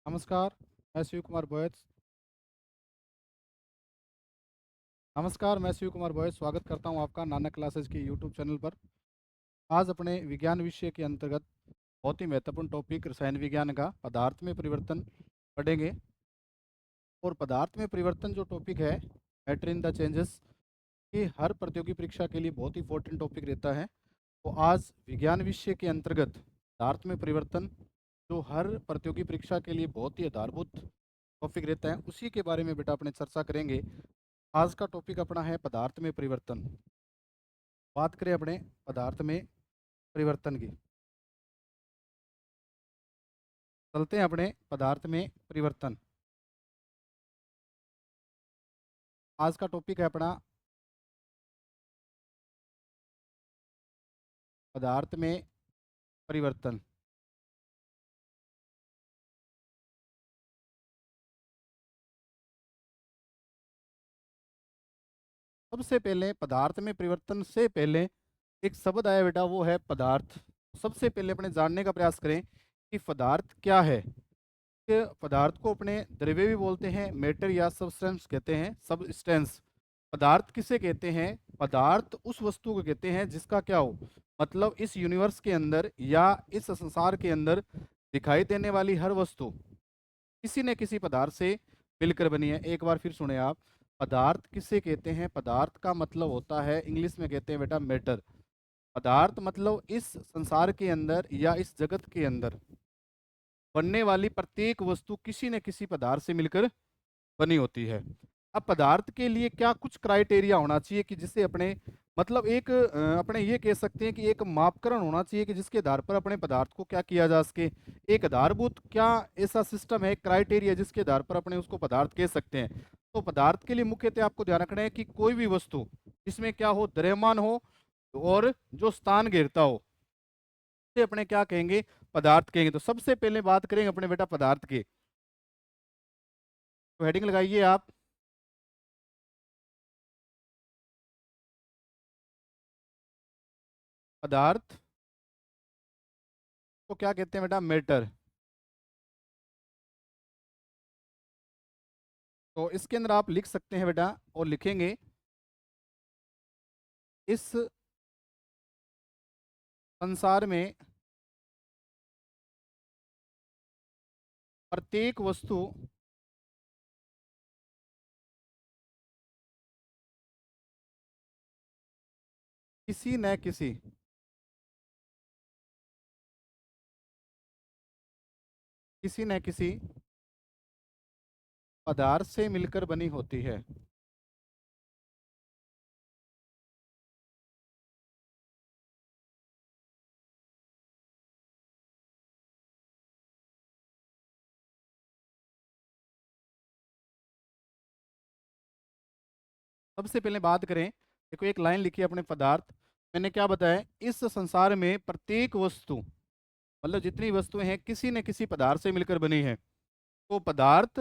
नमस्कार, मैं शिव कुमार बोयत। नमस्कार, मैं शिव कुमार बोयत स्वागत करता हूं आपका नानक क्लासेज के यूट्यूब चैनल पर। आज अपने विज्ञान विषय के अंतर्गत बहुत ही महत्वपूर्ण टॉपिक रसायन विज्ञान का पदार्थ में परिवर्तन पढ़ेंगे। और पदार्थ में परिवर्तन जो टॉपिक है, मैटर इन द चेंजेस, ये हर प्रतियोगी परीक्षा के लिए बहुत ही इंपॉर्टेंट टॉपिक रहता है। तो आज विज्ञान विषय के अंतर्गत पदार्थ में परिवर्तन, जो हर प्रतियोगी परीक्षा के लिए बहुत ही आधारभूत टॉपिक रहता है, उसी के बारे में बेटा अपने चर्चा करेंगे। आज का टॉपिक अपना है पदार्थ में परिवर्तन। बात करें अपने पदार्थ में परिवर्तन की, चलते हैं अपने पदार्थ में परिवर्तन। आज का टॉपिक है अपना पदार्थ में परिवर्तन। सबसे पहले पदार्थ में परिवर्तन से पहले एक शब्द आया बेटा, वो है पदार्थ। सबसे पहले अपने जानने का प्रयास करें कि पदार्थ क्या है। कि पदार्थ को अपने द्रव्य भी बोलते हैं, मैटर या सबस्टेंस कहते हैं, सबस्टेंस। पदार्थ किसे कहते हैं? पदार्थ उस वस्तु को कहते हैं जिसका क्या हो, मतलब इस यूनिवर्स के अंदर या इस संसार के अंदर दिखाई देने वाली हर वस्तु किसी न किसी पदार्थ से मिलकर बनी है। एक बार फिर सुने आप, पदार्थ किसे कहते हैं? पदार्थ का मतलब होता है, इंग्लिश में कहते हैं बेटा मैटर। पदार्थ मतलब इस संसार के अंदर या इस जगत के अंदर बनने वाली प्रत्येक वस्तु किसी न किसी पदार्थ से मिलकर बनी होती है। अब पदार्थ के लिए क्या कुछ क्राइटेरिया होना चाहिए कि जिससे अपने, मतलब एक अपने ये कह सकते हैं कि एक मापकरण होना चाहिए कि जिसके आधार पर अपने पदार्थ को क्या किया जा सके। एक आधारभूत क्या ऐसा सिस्टम है, क्राइटेरिया, जिसके आधार पर अपने उसको पदार्थ कह सकते हैं। तो पदार्थ के लिए मुख्यतः आपको ध्यान रखना है कि कोई भी वस्तु जिसमें क्या हो, द्रव्यमान हो और जो स्थान घेरता हो, से अपने क्या कहेंगे? पदार्थ कहेंगे। तो सबसे पहले बात करेंगे अपने बेटा पदार्थ की। तो हेडिंग लगाइए आप, पदार्थ को क्या कहते हैं बेटा? मैटर। तो इसके अंदर आप लिख सकते हैं बेटा, और लिखेंगे, इस संसार में प्रत्येक वस्तु किसी न किसी किसी न किसी पदार्थ से मिलकर बनी होती है। सबसे पहले बात करें, देखो एक लाइन लिखी है अपने पदार्थ। मैंने क्या बताया? इस संसार में प्रत्येक वस्तु, मतलब जितनी वस्तुएं हैं, किसी न किसी पदार्थ से मिलकर बनी है। तो पदार्थ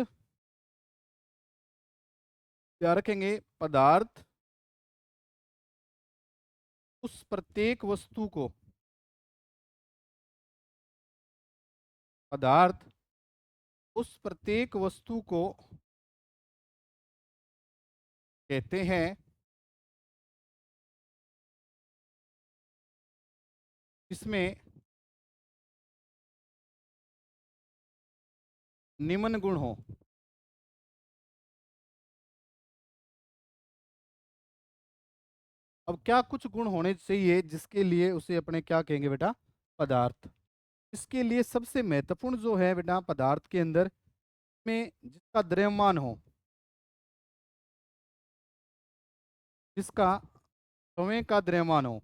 क्या रखेंगे? पदार्थ उस प्रत्येक वस्तु को, पदार्थ उस प्रत्येक वस्तु को कहते हैं जिसमें निम्न गुण हो। अब क्या कुछ गुण होने चाहिए जिसके लिए उसे अपने क्या कहेंगे बेटा? पदार्थ। इसके लिए सबसे महत्वपूर्ण जो है बेटा पदार्थ के अंदर में, जिसका द्रव्यमान हो, जिसका समय का द्रव्यमान हो।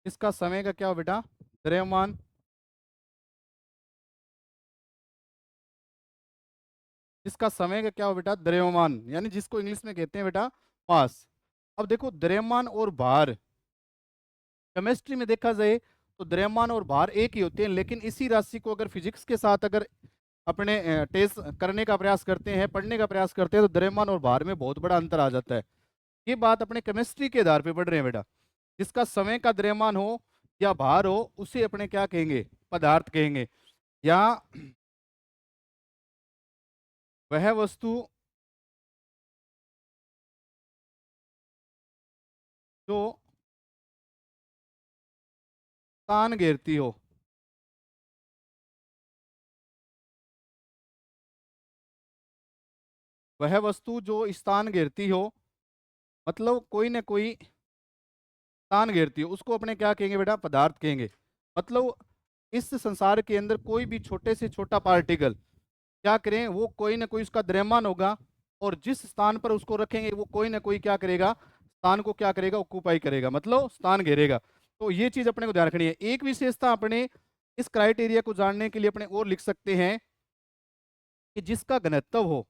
इसका समय का क्या हो बेटा? द्रव्यमान। इसका समय का क्या हो बेटा? द्रव्यमान, यानी जिसको इंग्लिश में कहते हैं बेटा मास। अब देखो, द्रव्यमान और भार, केमिस्ट्री में देखा जाए तो द्रव्यमान और भार एक ही होते हैं, लेकिन इसी राशि को अगर फिजिक्स के साथ अगर अपने टेस्ट करने का प्रयास करते हैं, पढ़ने का प्रयास करते हैं, तो द्रव्यमान और भार में बहुत बड़ा अंतर आ जाता है। ये बात अपने केमिस्ट्री के आधार पे पढ़ रहे हैं बेटा। जिसका समय का द्रव्यमान हो या भार हो उसे अपने क्या कहेंगे, पदार्थ कहेंगे। या वह वस्तु जो स्थान घेरती हो, वह वस्तु जो स्थान घेरती हो, मतलब कोई ना कोई स्थान घेरती हो, उसको अपने क्या कहेंगे बेटा, पदार्थ कहेंगे। मतलब इस संसार के अंदर कोई भी छोटे से छोटा पार्टिकल क्या करें, वो कोई ना कोई उसका द्रव्यमान होगा, और जिस स्थान पर उसको रखेंगे वो कोई ना कोई क्या करेगा, स्थान को क्या करेगा, ऑक्यूपाई करेगा, मतलब स्थान घेरेगा। तो ये चीज अपने को ध्यान रखनी है। एक विशेषता अपने इस क्राइटेरिया को जानने के लिए अपने और लिख सकते हैं कि जिसका घनत्व हो,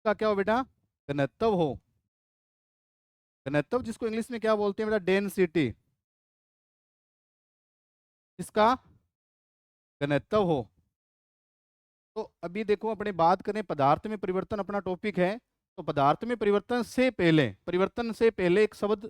का क्या हो बेटा, घनत्व हो। घनत्व जिसको इंग्लिश में क्या बोलते हैं बेटा, डेंसिटी। इसका घनत्व हो। तो अभी देखो अपने बात करें पदार्थ में परिवर्तन अपना टॉपिक है। तो पदार्थ में परिवर्तन से पहले एक शब्द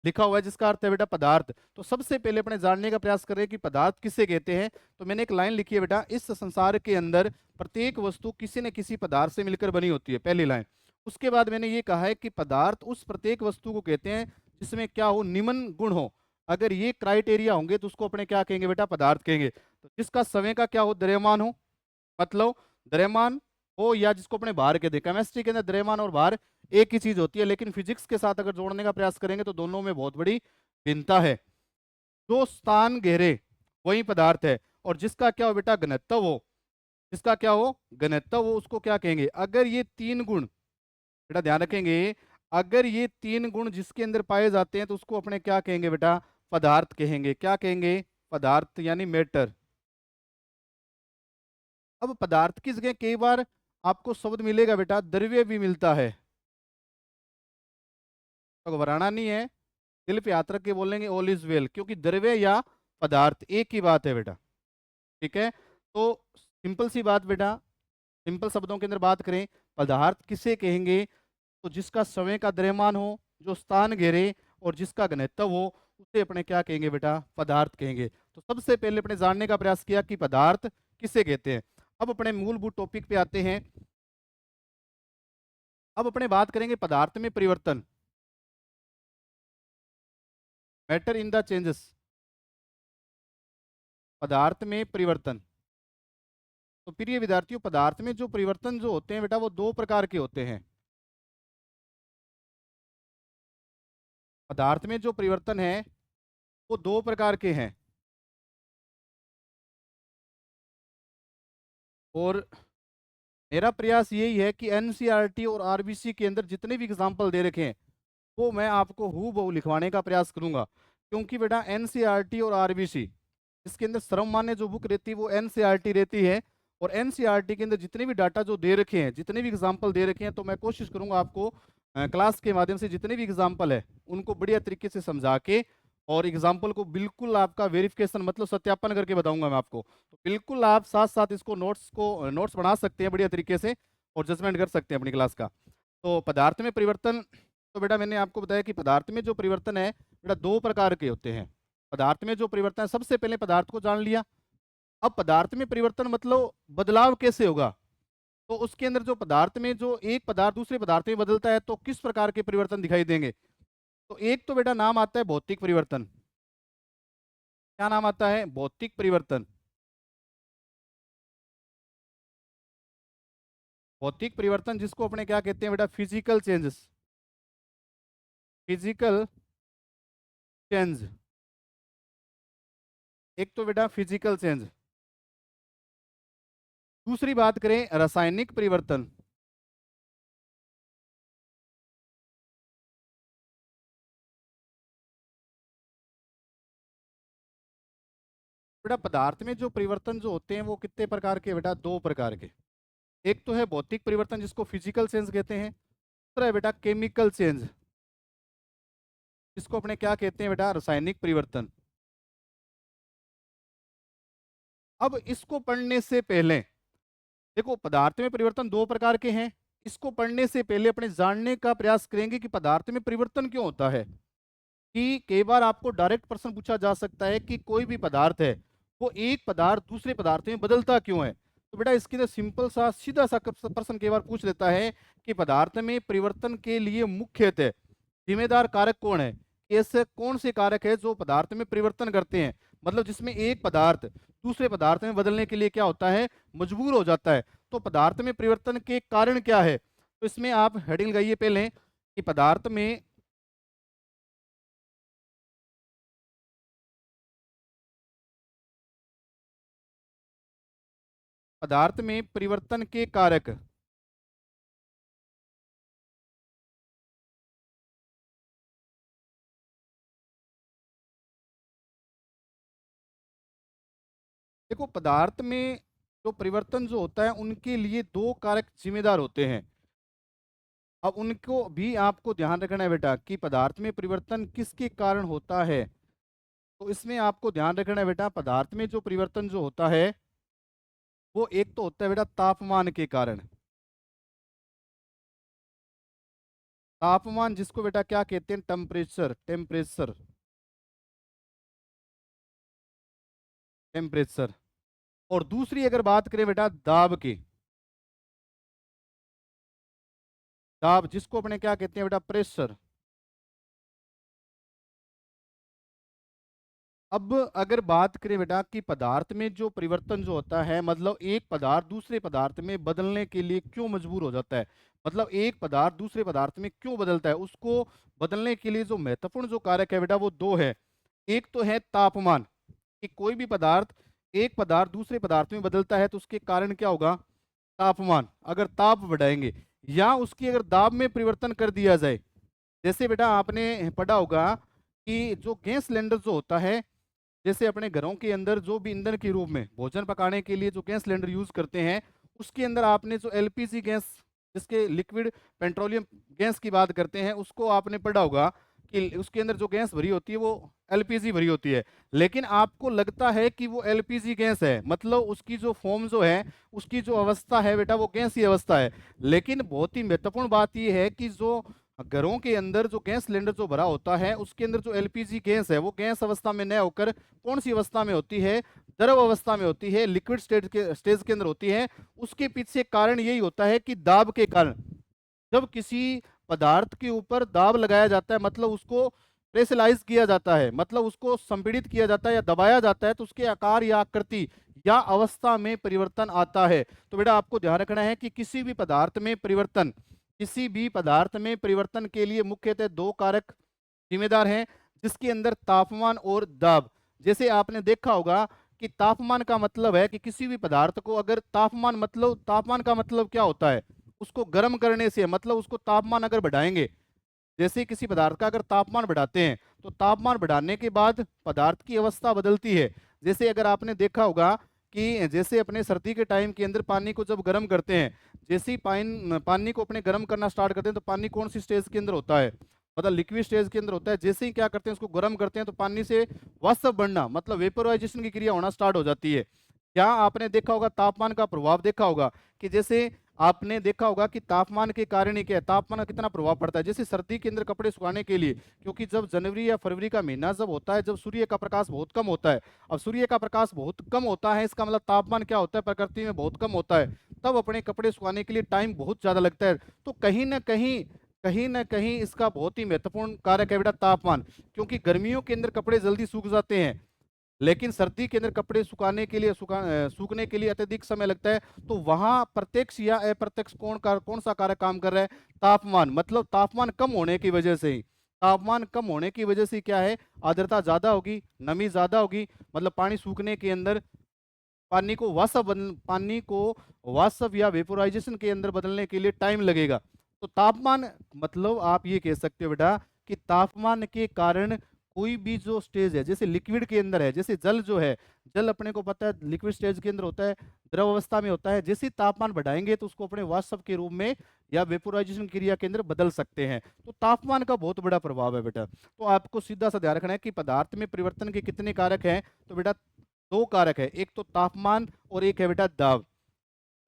लिखा हुआ है जिसका अर्थ है बेटा पदार्थ। तो सबसे पहले अपने जानने का प्रयास करें कि पदार्थ किसे कहते हैं। तो मैंने एक लाइन लिखी है बेटा, इस संसार के अंदर प्रत्येक वस्तु किसी न किसी पदार्थ से मिलकर बनी होती है, पहली लाइन। उसके बाद मैंने ये कहा है कि पदार्थ उस प्रत्येक वस्तु को कहते हैं जिसमें क्या हो, निम्न गुण हो। अगर ये क्राइटेरिया होंगे तो उसको अपने क्या कहेंगे बेटा, पदार्थ कहेंगे। तो जिसका समय का क्या हो, द्रव्यमान हो, मतलब द्रव्यमान हो, या जिसको अपने भार कहते हैं। केमिस्ट्री के अंदर द्रव्यमान और भार एक ही चीज होती है, लेकिन फिजिक्स के साथ अगर जोड़ने का प्रयास करेंगे तो दोनों में बहुत बड़ी भिन्नता है। जो स्थान घेरे वही पदार्थ है। और जिसका क्या हो बेटा, घनत्व हो, जिसका क्या हो, घनत्व हो, उसको क्या कहेंगे। अगर ये तीन गुण बेटा ध्यान रखेंगे, अगर ये तीन गुण जिसके अंदर पाए जाते हैं तो उसको अपने क्या कहेंगे बेटा, पदार्थ कहेंगे। क्या कहेंगे, पदार्थ यानी मैटर। अब पदार्थ की जगह कई बार आपको शब्द मिलेगा बेटा, द्रव्य भी मिलता है। तो घबराना नहीं है, दिल पे हाथ रख के बोलेंगे ऑल इज वेल, क्योंकि द्रव्य या पदार्थ एक ही बात है बेटा। ठीक है, तो सिंपल सी बात बेटा, सिंपल शब्दों के अंदर बात करें, पदार्थ किसे कहेंगे, तो जिसका समय का द्रव्यमान हो, जो स्थान घेरे, और जिसका घनत्व हो, उसे अपने क्या कहेंगे बेटा, पदार्थ कहेंगे। तो सबसे पहले अपने जानने का प्रयास किया कि पदार्थ किसे कहते हैं। अब अपने मूलभूत टॉपिक पे आते हैं। अब अपने बात करेंगे पदार्थ में परिवर्तन, मैटर इन द चेंजेस, पदार्थ में परिवर्तन। तो प्रिय विद्यार्थियों, पदार्थ में जो परिवर्तन जो होते हैं बेटा, वो दो प्रकार के होते हैं। पदार्थ में जो परिवर्तन है वो दो प्रकार के हैं। और मेरा प्रयास यही है कि एनसीईआरटी और आरबीसी के अंदर जितने भी एग्जाम्पल दे रखे हैं वो मैं आपको हूबहू लिखवाने का प्रयास करूंगा। क्योंकि बेटा एनसीईआरटी और आरबीसी, इसके अंदर सर्वमान्य जो बुक रहती है वो एनसीईआरटी रहती है। और एनसीईआरटी के अंदर जितने भी डाटा जो दे रखे हैं, जितने भी एग्जाम्पल दे रखे हैं, तो मैं कोशिश करूंगा आपको क्लास के माध्यम से जितने भी एग्जाम्पल है उनको बढ़िया तरीके से समझा के, और एग्जाम्पल को बिल्कुल आपका वेरिफिकेशन मतलब सत्यापन करके बताऊंगा मैं आपको। तो बिल्कुल आप साथ साथ इसको नोट्स बना सकते हैं बढ़िया तरीके से, और जजमेंट कर सकते हैं अपनी क्लास का। तो पदार्थ में परिवर्तन, तो बेटा मैंने आपको बताया कि पदार्थ में जो परिवर्तन है बेटा दो प्रकार के होते हैं। पदार्थ में जो परिवर्तन है, सबसे पहले पदार्थ को जान लिया। अब पदार्थ में परिवर्तन मतलब बदलाव कैसे होगा। तो उसके अंदर जो पदार्थ में जो एक पदार्थ दूसरे पदार्थ में बदलता है तो किस प्रकार के परिवर्तन दिखाई देंगे। तो एक तो बेटा नाम आता है भौतिक परिवर्तन। क्या नाम आता है, भौतिक परिवर्तन। भौतिक परिवर्तन जिसको अपने क्या कहते हैं बेटा, फिजिकल चेंजेस, फिजिकल चेंज। एक तो बेटा फिजिकल चेंज। दूसरी बात करें रासायनिक परिवर्तन। बेटा पदार्थ में जो परिवर्तन जो होते हैं वो कितने प्रकार के बेटा, दो प्रकार के। एक तो है भौतिक परिवर्तन जिसको फिजिकल चेंज कहते हैं। दूसरा है बेटा केमिकल चेंज, जिसको अपने क्या कहते हैं बेटा, रासायनिक परिवर्तन। अब इसको पढ़ने से पहले देखो, पदार्थ में परिवर्तन दो प्रकार के हैं। इसको पढ़ने से पहले अपने जानने का प्रयास करेंगे कि पदार्थ में परिवर्तन क्यों होता है। कि कई बार आपको डायरेक्ट प्रश्न पूछा जा सकता है कि कोई भी पदार्थ है, वो एक पदार्थ दूसरे पदार्थ में बदलता क्यों है। तो बेटा इसके लिए सिंपल सा सीधा सा प्रश्न कई बार पूछ लेता है कि पदार्थ में परिवर्तन के लिए मुख्यतः जिम्मेदार कारक कौन है। ऐसे कौन से कारक है जो पदार्थ में परिवर्तन करते हैं, मतलब जिसमें एक पदार्थ दूसरे पदार्थ में बदलने के लिए क्या होता है, मजबूर हो जाता है। तो पदार्थ में परिवर्तन के कारण क्या है, तो इसमें आप हेडिंग लगाइए पहले कि पदार्थ में परिवर्तन के कारक। देखो पदार्थ में जो परिवर्तन जो होता है उनके लिए दो कारक जिम्मेदार होते हैं। अब उनको भी आपको ध्यान रखना है बेटा कि पदार्थ में परिवर्तन किसके कारण होता है। तो इसमें आपको ध्यान रखना है बेटा, पदार्थ में जो परिवर्तन जो होता है वो एक तो होता है बेटा तापमान के कारण। तापमान जिसको बेटा क्या कहते हैं, टेम्परेचर, टेम्परेचर, टेम्परेचर। और दूसरी अगर बात करें बेटा दाब की, दाब जिसको अपने क्या कहते हैं बेटा, प्रेशर। अब अगर बात करें बेटा कि पदार्थ में जो परिवर्तन जो होता है, मतलब एक पदार्थ दूसरे पदार्थ में बदलने के लिए क्यों मजबूर हो जाता है, मतलब एक पदार्थ दूसरे पदार्थ में क्यों बदलता है, उसको बदलने के लिए जो महत्वपूर्ण जो कारक है बेटा वो दो है। एक तो है तापमान, कि कोई भी पदार्थ एक पदार्थ दूसरे पदार्थ में बदलता है तो उसके कारण क्या होगा, तापमान। अगर ताप बढ़ाएंगे या उसकी अगर दाब में परिवर्तन कर दिया जाए, जैसे बेटा आपने पढ़ा होगा कि जो गैस सिलेंडर जो होता है, जैसे अपने घरों के अंदर जो भी ईंधन के रूप में भोजन पकाने के लिए जो गैस सिलेंडर यूज करते हैं, उसके अंदर आपने जो एलपीजी गैस, जिसके लिक्विड पेट्रोलियम गैस की बात करते हैं, उसको आपने पढ़ा होगा कि उसके अंदर जो गैस भरी होती है वो एलपीजी भरी होती है। लेकिन आपको लगता है कि वो एलपीजी गैस है, मतलब उसकी जो फॉर्म जो है, उसकी जो अवस्था है बेटा वो गैस की अवस्था है। लेकिन बहुत ही महत्वपूर्ण बात यह है कि जो घरों के अंदर जो गैस सिलेंडर जो भरा होता है उसके अंदर जो एलपीजी गैस है वो गैस अवस्था में न होकर कौन सी अवस्था में होती है, द्रव अवस्था में होती है, लिक्विड स्टेज के अंदर होती है। उसके पीछे कारण यही होता है कि दाब के कारण, जब किसी पदार्थ के ऊपर दाब लगाया जाता है, मतलब उसको प्रेशराइज किया जाता है, मतलब उसको संपीड़ित किया जाता है या दबाया जाता है, तो उसके आकार या आकृति या अवस्था में परिवर्तन आता है। तो बेटा आपको ध्यान रखना है कि किसी भी पदार्थ में परिवर्तन, किसी भी पदार्थ में परिवर्तन के लिए मुख्यतः दो कारक जिम्मेदार हैं, जिसके अंदर तापमान और दाब। जैसे आपने देखा होगा कि तापमान का मतलब है कि किसी भी पदार्थ को अगर तापमान, मतलब तापमान का मतलब क्या होता है, उसको गर्म करने से, मतलब उसको तापमान अगर बढ़ाएंगे, जैसे किसी पदार्थ का अगर तापमान बढ़ाते हैं तो तापमान बढ़ाने के बाद पदार्थ की अवस्था बदलती है। जैसे अगर आपने देखा होगा कि जैसे अपने सर्दी के टाइम के अंदर पानी को जब गर्म करते हैं, जैसे ही पानी को अपने गर्म करना स्टार्ट करते हैं तो पानी कौन सी स्टेज के अंदर होता है, मतलब लिक्विड स्टेज के अंदर होता है। जैसे ही क्या करते हैं उसको गर्म करते हैं तो पानी से वाष्प बनना, मतलब वेपोराइजेशन की क्रिया होना स्टार्ट हो जाती है। क्या आपने देखा होगा तापमान का प्रभाव देखा होगा कि जैसे आपने देखा होगा कि तापमान के कारण ही क्या है, तापमान का कितना प्रभाव पड़ता है। जैसे सर्दी के अंदर कपड़े सुखाने के लिए, क्योंकि जब जनवरी या फरवरी का महीना जब होता है, जब सूर्य का प्रकाश बहुत कम होता है, अब सूर्य का प्रकाश बहुत कम होता है, इसका मतलब तापमान क्या होता है, प्रकृति में बहुत कम होता है, तब अपने कपड़े सुखाने के लिए टाइम बहुत ज्यादा लगता है। तो कहीं ना कहीं इसका बहुत ही महत्वपूर्ण कारक है बेटा तापमान, क्योंकि गर्मियों के अंदर कपड़े जल्दी सूख जाते हैं, लेकिन सर्दी के अंदर कपड़े सुखाने के लिए सूखने के लिए अत्यधिक समय लगता है। तो वहां प्रत्यक्ष या अप्रत्यक्ष कौन सा कारक काम कर रहा है, तापमान। मतलब तापमान कम होने की वजह से ही, तापमान कम होने की वजह से क्या है, आर्द्रता ज्यादा होगी, नमी ज्यादा होगी, मतलब पानी सूखने के अंदर पानी को वाष्प या वेपोराइजेशन के अंदर बदलने के लिए टाइम लगेगा। तो तापमान, मतलब आप ये कह सकते हो बेटा कि तापमान के कारण कोई भी जो स्टेज है, जैसे लिक्विड के अंदर है, जैसे जल जो है, जल अपने को पता है लिक्विड स्टेज के अंदर होता है, द्रव अवस्था में होता है, जैसे ही तापमान बढ़ाएंगे तो उसको अपने वाष्प के रूप में या वेपोराइजेशन क्रिया के अंदर बदल सकते हैं। तो तापमान का बहुत बड़ा प्रभाव है बेटा। तो आपको सीधा सा ध्यान रखना है कि पदार्थ में परिवर्तन के कितने कारक हैं, तो बेटा दो कारक है, एक तो तापमान और एक है बेटा दाब।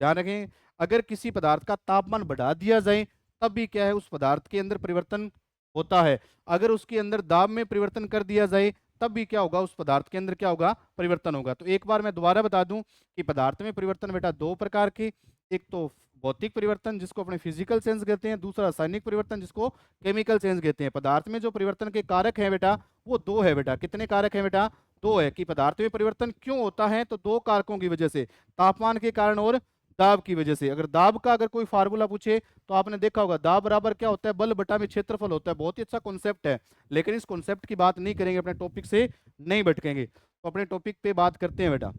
ध्यान रखें। अगर किसी पदार्थ का तापमान बढ़ा दिया जाए तब भी क्या है, उस पदार्थ के अंदर परिवर्तन होता है। अगर उसके अंदर दाब में परिवर्तन कर दिया जाए तब भी क्या होगा, उस पदार्थ के अंदर क्या होगा, परिवर्तन होगा। तो एक बार मैं दोबारा बता दूं कि पदार्थ में परिवर्तन बेटा दो प्रकार के, एक तो भौतिक परिवर्तन जिसको अपने फिजिकल चेंज कहते हैं, दूसरा रासायनिक परिवर्तन जिसको केमिकल चेंज कहते हैं। पदार्थ में जो परिवर्तन के कारक हैं बेटा वो दो है बेटा। कितने कारक हैं बेटा, दो है। कि पदार्थ में परिवर्तन क्यों होता है, तो दो कारकों की वजह से, तापमान के कारण और दाब की वजह से। अगर दाब का अगर कोई फार्मूला पूछे तो आपने देखा होगा, दाब बराबर क्या होता है, बल बटा में क्षेत्रफल होता है। बहुत ही अच्छा कॉन्सेप्ट है, लेकिन इस कॉन्सेप्ट की बात नहीं करेंगे, अपने टॉपिक से नहीं भटकेंगे। तो अपने टॉपिक पे बात करते हैं बेटा।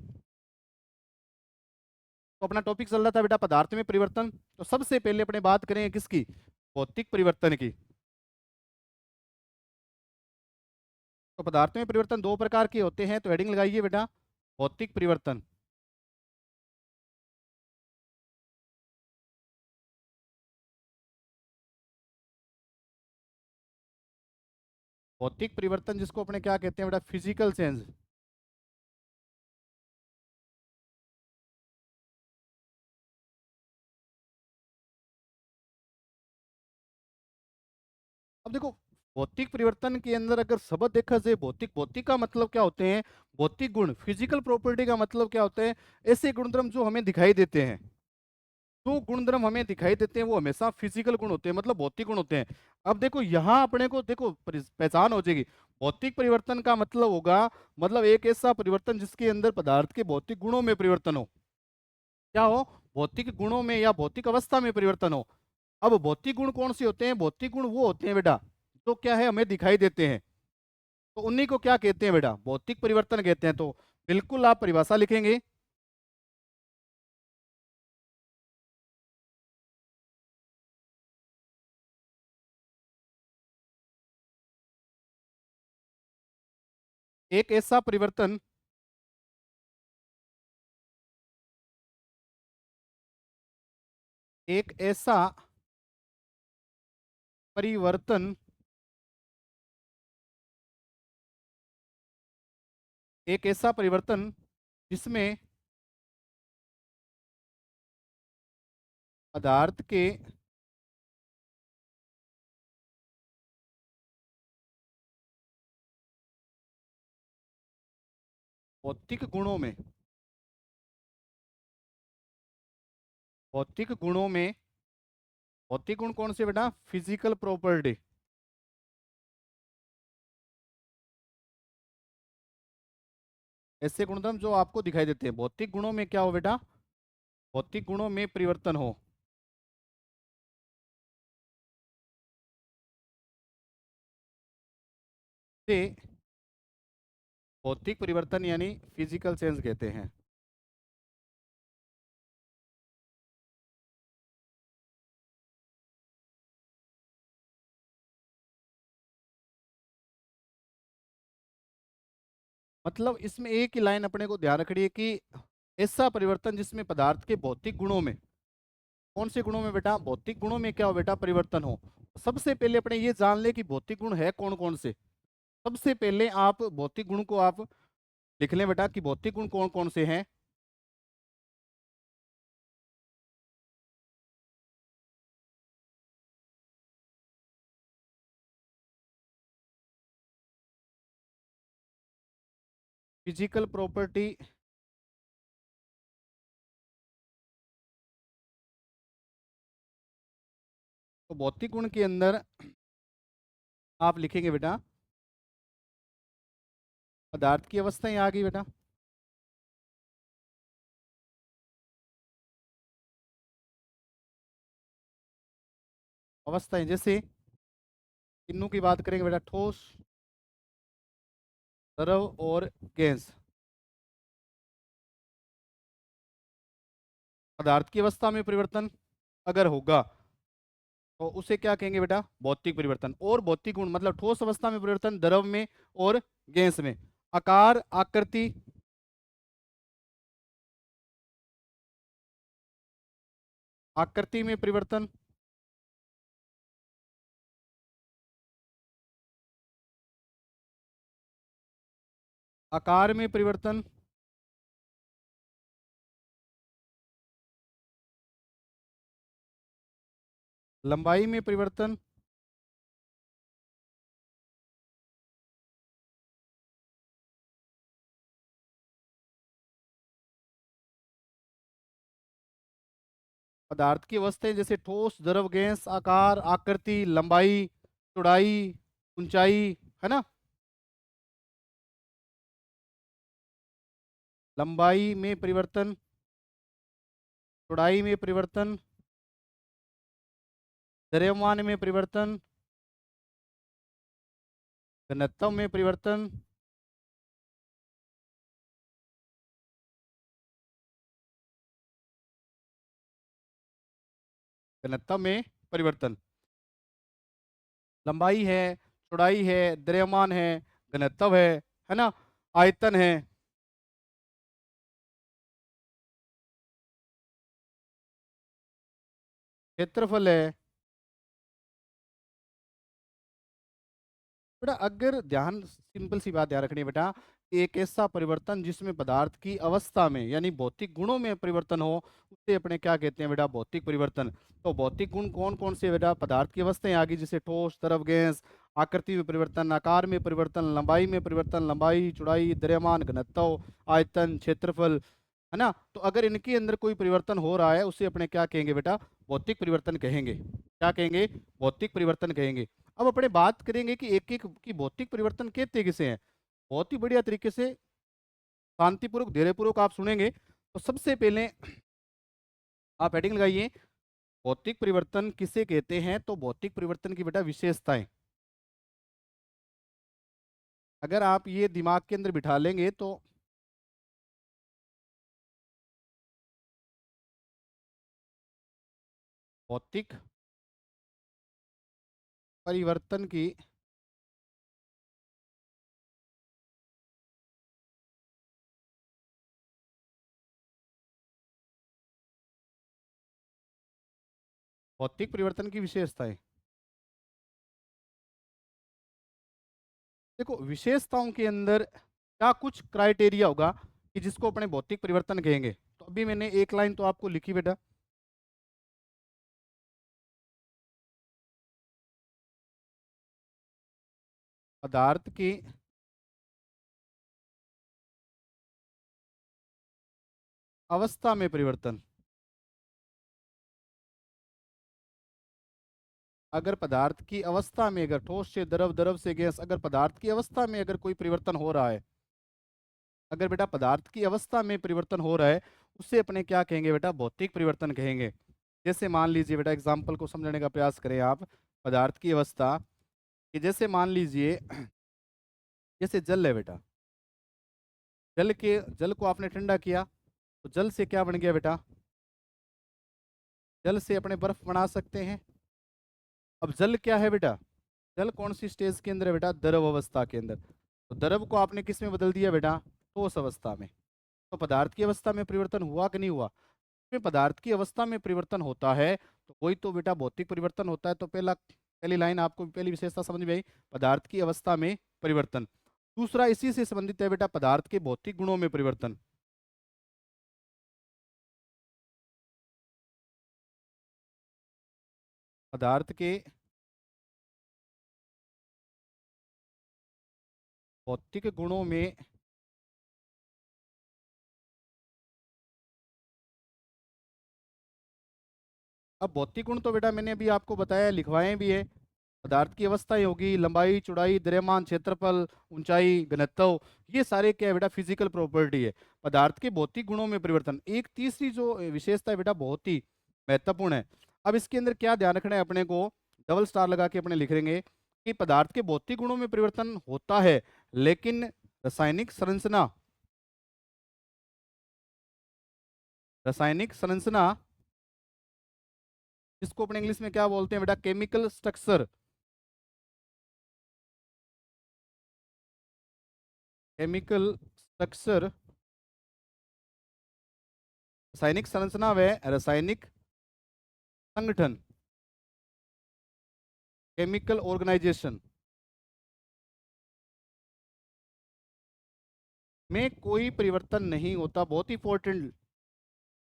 तो अपना टॉपिक चल रहा था बेटा पदार्थ में परिवर्तन। तो सबसे पहले अपने बात करेंगे किसकी, भौतिक परिवर्तन की। तो पदार्थ में परिवर्तन दो प्रकार के होते हैं, तो हेडिंग लगाइए बेटा, भौतिक परिवर्तन। भौतिक परिवर्तन जिसको अपने क्या कहते हैं बेटा, फिजिकल चेंज। अब देखो, भौतिक परिवर्तन के अंदर अगर शब्द देखा जाए, भौतिक, भौतिक का मतलब क्या होते हैं, भौतिक गुण। फिजिकल प्रॉपर्टी का मतलब क्या होता है, ऐसे गुणधर्म जो हमें दिखाई देते हैं। जो गुणधर्म हमें दिखाई देते हैं वो हमेशा फिजिकल गुण होते हैं, मतलब भौतिक गुण होते हैं। अब देखो यहाँ अपने को देखो पहचान हो जाएगी। भौतिक परिवर्तन का मतलब होगा, मतलब एक ऐसा परिवर्तन जिसके अंदर पदार्थ के भौतिक गुणों में परिवर्तन हो। क्या हो, भौतिक गुणों में या भौतिक अवस्था में परिवर्तन हो। अब भौतिक गुण कौन से होते हैं, भौतिक गुण वो होते हैं बेटा जो क्या है, हमें दिखाई देते हैं। तो उन्हीं को क्या कहते हैं बेटा, भौतिक परिवर्तन कहते हैं। तो बिल्कुल आप परिभाषा लिखेंगे, एक ऐसा परिवर्तन, एक ऐसा परिवर्तन, एक ऐसा परिवर्तन जिसमें पदार्थ के भौतिक गुणों में, भौतिक गुणों में, भौतिक गुण कौन से बेटा, फिजिकल प्रॉपर्टी। ऐसे गुणधर्म जो आपको दिखाई देते हैं, भौतिक गुणों में क्या हो बेटा, भौतिक गुणों में परिवर्तन हो, से भौतिक परिवर्तन यानी फिजिकल चेंज कहते हैं। मतलब इसमें एक ही लाइन अपने को ध्यान रखनी है कि ऐसा परिवर्तन जिसमें पदार्थ के भौतिक गुणों में, कौन से गुणों में बेटा, भौतिक गुणों में क्या हो बेटा, परिवर्तन हो। सबसे पहले अपने ये जान ले कि भौतिक गुण है कौन कौन से। सबसे पहले आप भौतिक गुण को आप लिख लें बेटा कि भौतिक गुण कौन कौन से हैं। फिजिकल प्रॉपर्टी, तो भौतिक गुण के अंदर आप लिखेंगे बेटा, पदार्थ की अवस्थाएं आ गई बेटा। अवस्थाएं जैसे तीनों की बात करेंगे बेटा, ठोस, द्रव और गैस। पदार्थ की अवस्था में परिवर्तन अगर होगा तो उसे क्या कहेंगे बेटा, भौतिक परिवर्तन। और भौतिक गुण मतलब ठोस अवस्था में परिवर्तन, द्रव में और गैस में। आकार, आकृति, आकृति में परिवर्तन, आकार में परिवर्तन, लंबाई में परिवर्तन, पदार्थ की अवस्थाएं जैसे ठोस, द्रव, गैस, आकार, आकृति, लंबाई, चौड़ाई, ऊंचाई, है ना। लंबाई में परिवर्तन, चौड़ाई में परिवर्तन, द्रव्यमान में परिवर्तन, घनत्व में परिवर्तन, घनत्व में परिवर्तन। लंबाई है, चौड़ाई है, द्रव्यमान है, घनत्व है ना, आयतन है, क्षेत्रफल है। बेटा अगर ध्यान, सिंपल सी बात ध्यान रखनी है बेटा, एक ऐसा परिवर्तन जिसमें पदार्थ की अवस्था में यानी भौतिक गुणों में परिवर्तन हो, उसे अपने क्या कहते हैं बेटा, भौतिक परिवर्तन। तो भौतिक गुण कौन कौन से बेटा, पदार्थ की अवस्थाएं आ गई, जैसे ठोस, तरल, गैस, आकृति में परिवर्तन, आकार में परिवर्तन, लंबाई में परिवर्तन, लंबाई, चौड़ाई, द्रव्यमान, घनत्व, आयतन, क्षेत्रफल, है ना। तो अगर इनके अंदर कोई परिवर्तन हो रहा है उसे अपने क्या कहेंगे बेटा, भौतिक परिवर्तन कहेंगे। क्या कहेंगे, भौतिक परिवर्तन कहेंगे। अब अपने बात करेंगे कि एक एक की भौतिक परिवर्तन कहते किसे हैं। बहुत ही बढ़िया तरीके से शांतिपूर्वक धैर्यपूर्वक आप सुनेंगे। तो सबसे पहले आप हेडिंग लगाइए, भौतिक परिवर्तन किसे कहते हैं। तो भौतिक परिवर्तन की बेटा विशेषताएं, अगर आप ये दिमाग के अंदर बिठा लेंगे तो भौतिक परिवर्तन की भौतिक परिवर्तन की विशेषताएं, देखो विशेषताओं के अंदर क्या कुछ क्राइटेरिया होगा कि जिसको अपने भौतिक परिवर्तन कहेंगे। तो अभी मैंने एक लाइन तो आपको लिखी बेटा, पदार्थ की अवस्था में परिवर्तन। अगर पदार्थ की अवस्था में, अगर ठोस से द्रव, द्रव से गैस, अगर पदार्थ की अवस्था में अगर कोई परिवर्तन हो रहा है, अगर बेटा पदार्थ की अवस्था में परिवर्तन हो रहा है, उससे अपने क्या कहेंगे बेटा, भौतिक परिवर्तन कहेंगे। जैसे मान लीजिए बेटा, एग्जाम्पल को समझने का प्रयास करें आप, पदार्थ की अवस्था कि जैसे मान लीजिए जैसे जल है बेटा, जल को आपने ठंडा किया तो जल से क्या बन गया बेटा, जल से अपने बर्फ बना सकते हैं। अब जल क्या है बेटा, जल कौन सी स्टेज के अंदर है बेटा, द्रव अवस्था के अंदर। तो द्रव को आपने किस में बदल दिया बेटा, ठोस अवस्था में। तो पदार्थ की अवस्था में परिवर्तन हुआ कि नहीं हुआ। में पदार्थ की अवस्था में परिवर्तन होता है तो वही तो बेटा भौतिक परिवर्तन होता है। तो पहली लाइन आपको, पहली विशेषता समझ में आई, पदार्थ की अवस्था में परिवर्तन। दूसरा इसी से संबंधित है बेटा, पदार्थ के भौतिक गुणों में परिवर्तन। पदार्थ के भौतिक गुणों में, अब भौतिक गुण तो बेटा मैंने अभी आपको बताया, लिखवाए भी है। पदार्थ की अवस्थाएं होगी, लंबाई, चौड़ाई, द्रव्यमान, क्षेत्रफल, ऊंचाई, घनत्व, ये सारे क्या है बेटा, फिजिकल प्रॉपर्टी है। पदार्थ के भौतिक गुणों में परिवर्तन। एक तीसरी जो विशेषता है बेटा, बहुत ही महत्वपूर्ण है। अब इसके अंदर क्या ध्यान रखना है अपने को, डबल स्टार लगा के अपने लिख लेंगे कि पदार्थ के भौतिक गुणों में परिवर्तन होता है, लेकिन रासायनिक संरचना, रासायनिक संरचना जिसको अपने इंग्लिश में क्या बोलते हैं बेटा, केमिकल स्ट्रक्चर, केमिकल स्ट्रक्चर, रासायनिक संरचना व रासायनिक संगठन, केमिकल ऑर्गेनाइजेशन में कोई परिवर्तन नहीं होता। बहुत इंपॉर्टेंट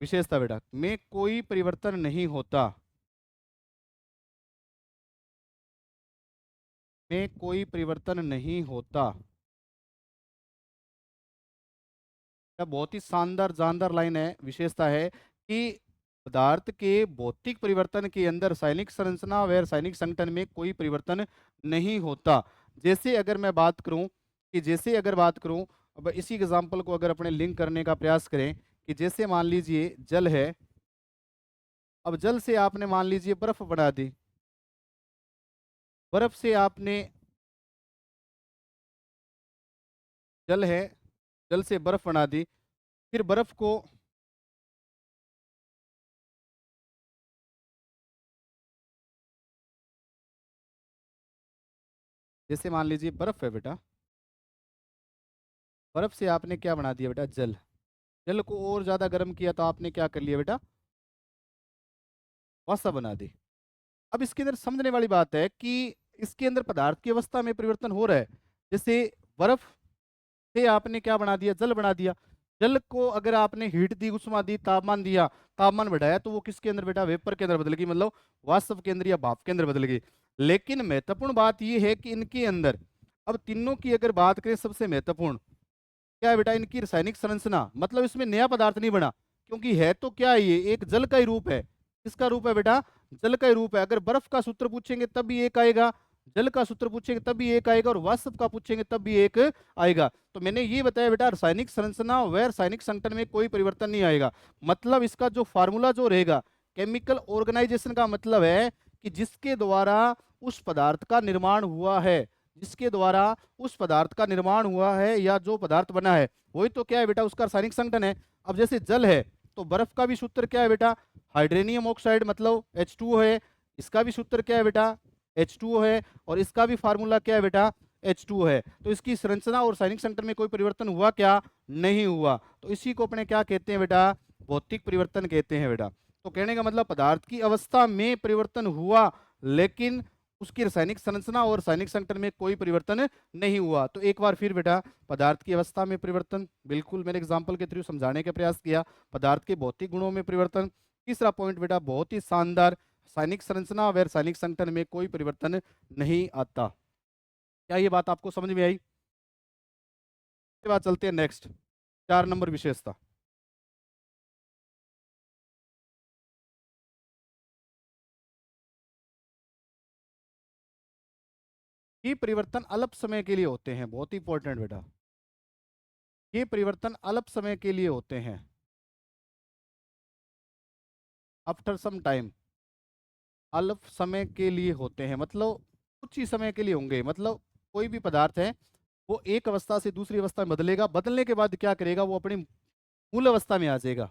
विशेषता बेटा, में कोई परिवर्तन नहीं होता। में कोई परिवर्तन नहीं होता। यह बहुत ही शानदार जानदार लाइन है, विशेषता है कि पदार्थ के भौतिक परिवर्तन के अंदर रासायनिक संरचना व रासायनिक संगठन में कोई परिवर्तन नहीं होता। जैसे अगर मैं बात करूं अब इसी एग्जाम्पल को अगर अपने लिंक करने का प्रयास करें कि जैसे मान लीजिए जल है। अब जल से आपने मान लीजिए बर्फ बना दी, बर्फ से आपने जल है, जल से बर्फ बना दी, फिर बर्फ को जैसे मान लीजिए बर्फ है बेटा, बर्फ से आपने क्या बना दिया बेटा, जल। जल को और ज्यादा गर्म किया तो आपने क्या कर लिया बेटा, वसा बना दी। अब इसके अंदर समझने वाली बात है कि इसके अंदर पदार्थ की अवस्था में परिवर्तन हो रहा है। जैसे बर्फ से आपने क्या बना दिया, जल बना दिया। जल को अगर आपने हीट दी, उष्मा दी, तापमान दिया, तापमान बढ़ाया, तो वो किसके अंदर बेटा, वेपर के अंदर बदल गई, मतलब वाष्प के अंदर या भाप के अंदर बदल गई। लेकिन महत्वपूर्ण बात यह है कि इनके अंदर, अब तीनों की अगर बात करें, सबसे महत्वपूर्ण क्या है बेटा, इनकी रासायनिक संरचना। मतलब इसमें नया पदार्थ नहीं बना, क्योंकि है तो क्या है, ये एक जल का ही रूप है। किसका रूप है बेटा, जल का ही रूप है। अगर बर्फ का सूत्र पूछेंगे तब भी एक आएगा, जल का सूत्र पूछेंगे तब भी एक आएगा, और वाष्प का पूछेंगे तब भी एक आएगा। तो मैंने ये बताया बेटा, रासायनिक संरचना व रासायनिक संगठन में कोई परिवर्तन नहीं आएगा। मतलब इसका जो फार्मूला जो रहेगा, केमिकल ऑर्गेनाइजेशन का मतलब है कि जिसके द्वारा उस पदार्थ का निर्माण हुआ है, जिसके द्वारा उस पदार्थ का निर्माण हुआ है या जो पदार्थ बना है, वही तो क्या है बेटा, उसका रासायनिक संगठन है। अब जैसे जल है, तो बर्फ का भी सूत्र क्या है बेटा, हाइड्रोनियम ऑक्साइड, मतलब H2O है। इसका भी सूत्र क्या है बेटा, H2O है। और इसका भी फार्मूला क्या है बेटा, H2O है। तो इसकी संरचना और रासायनिक संगठन में कोई परिवर्तन हुआ क्या, नहीं हुआ। तो इसी को अपने क्या कहते हैं बेटा, भौतिक परिवर्तन कहते हैं बेटा। तो कहने का मतलब पदार्थ की अवस्था में परिवर्तन हुआ, लेकिन उसकी रासायनिक संरचना और रासायनिक संगठन में कोई परिवर्तन नहीं हुआ। तो एक बार फिर बेटा, पदार्थ की अवस्था में परिवर्तन, बिल्कुल मैंने एग्जांपल के थ्रू समझाने का प्रयास किया। पदार्थ के भौतिक गुणों में परिवर्तन। तीसरा पॉइंट बेटा बहुत ही शानदार, रासायनिक संरचना व रासायनिक संगठन में कोई परिवर्तन नहीं आता। क्या ये बात आपको समझ में आई? इसके बाद चलते हैं नेक्स्ट, 4 नंबर विशेषता। ये परिवर्तन अल्प समय के लिए होते हैं, बहुत ही इंपॉर्टेंट बेटा। ये परिवर्तन अल्प समय के लिए होते हैं, आफ्टर सम टाइम, अल्प समय के लिए होते हैं, मतलब कुछ ही समय के लिए होंगे। मतलब कोई भी पदार्थ है, वो एक अवस्था से दूसरी अवस्था में बदलेगा, बदलने के बाद क्या करेगा, वो अपनी मूल अवस्था में आ जाएगा।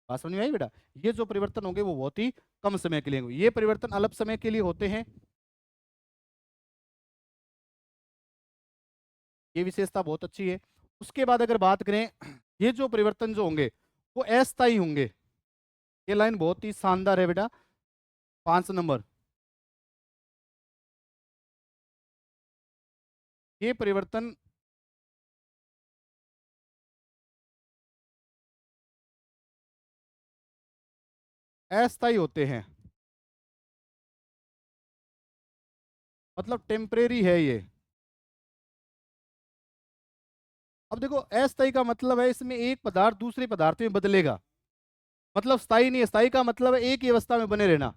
बात समझ में आई बेटा? ये जो परिवर्तन होंगे वो बहुत ही कम समय के लिए होंगे, ये परिवर्तन अल्प समय के लिए होते हैं। ये विशेषता बहुत अच्छी है। उसके बाद अगर बात करें, ये जो परिवर्तन जो होंगे वो अस्थायी होंगे। ये लाइन बहुत ही शानदार है बेटा, 5 नंबर। ये परिवर्तन अस्थायी होते हैं, मतलब टेम्परेरी है ये। अब देखो, अस्थायी का मतलब है इसमें एक पदार्थ दूसरे पदार्थ में बदलेगा, मतलब स्थायी नहीं है। स्थायी का मतलब है एक ही अवस्था में बने रहना।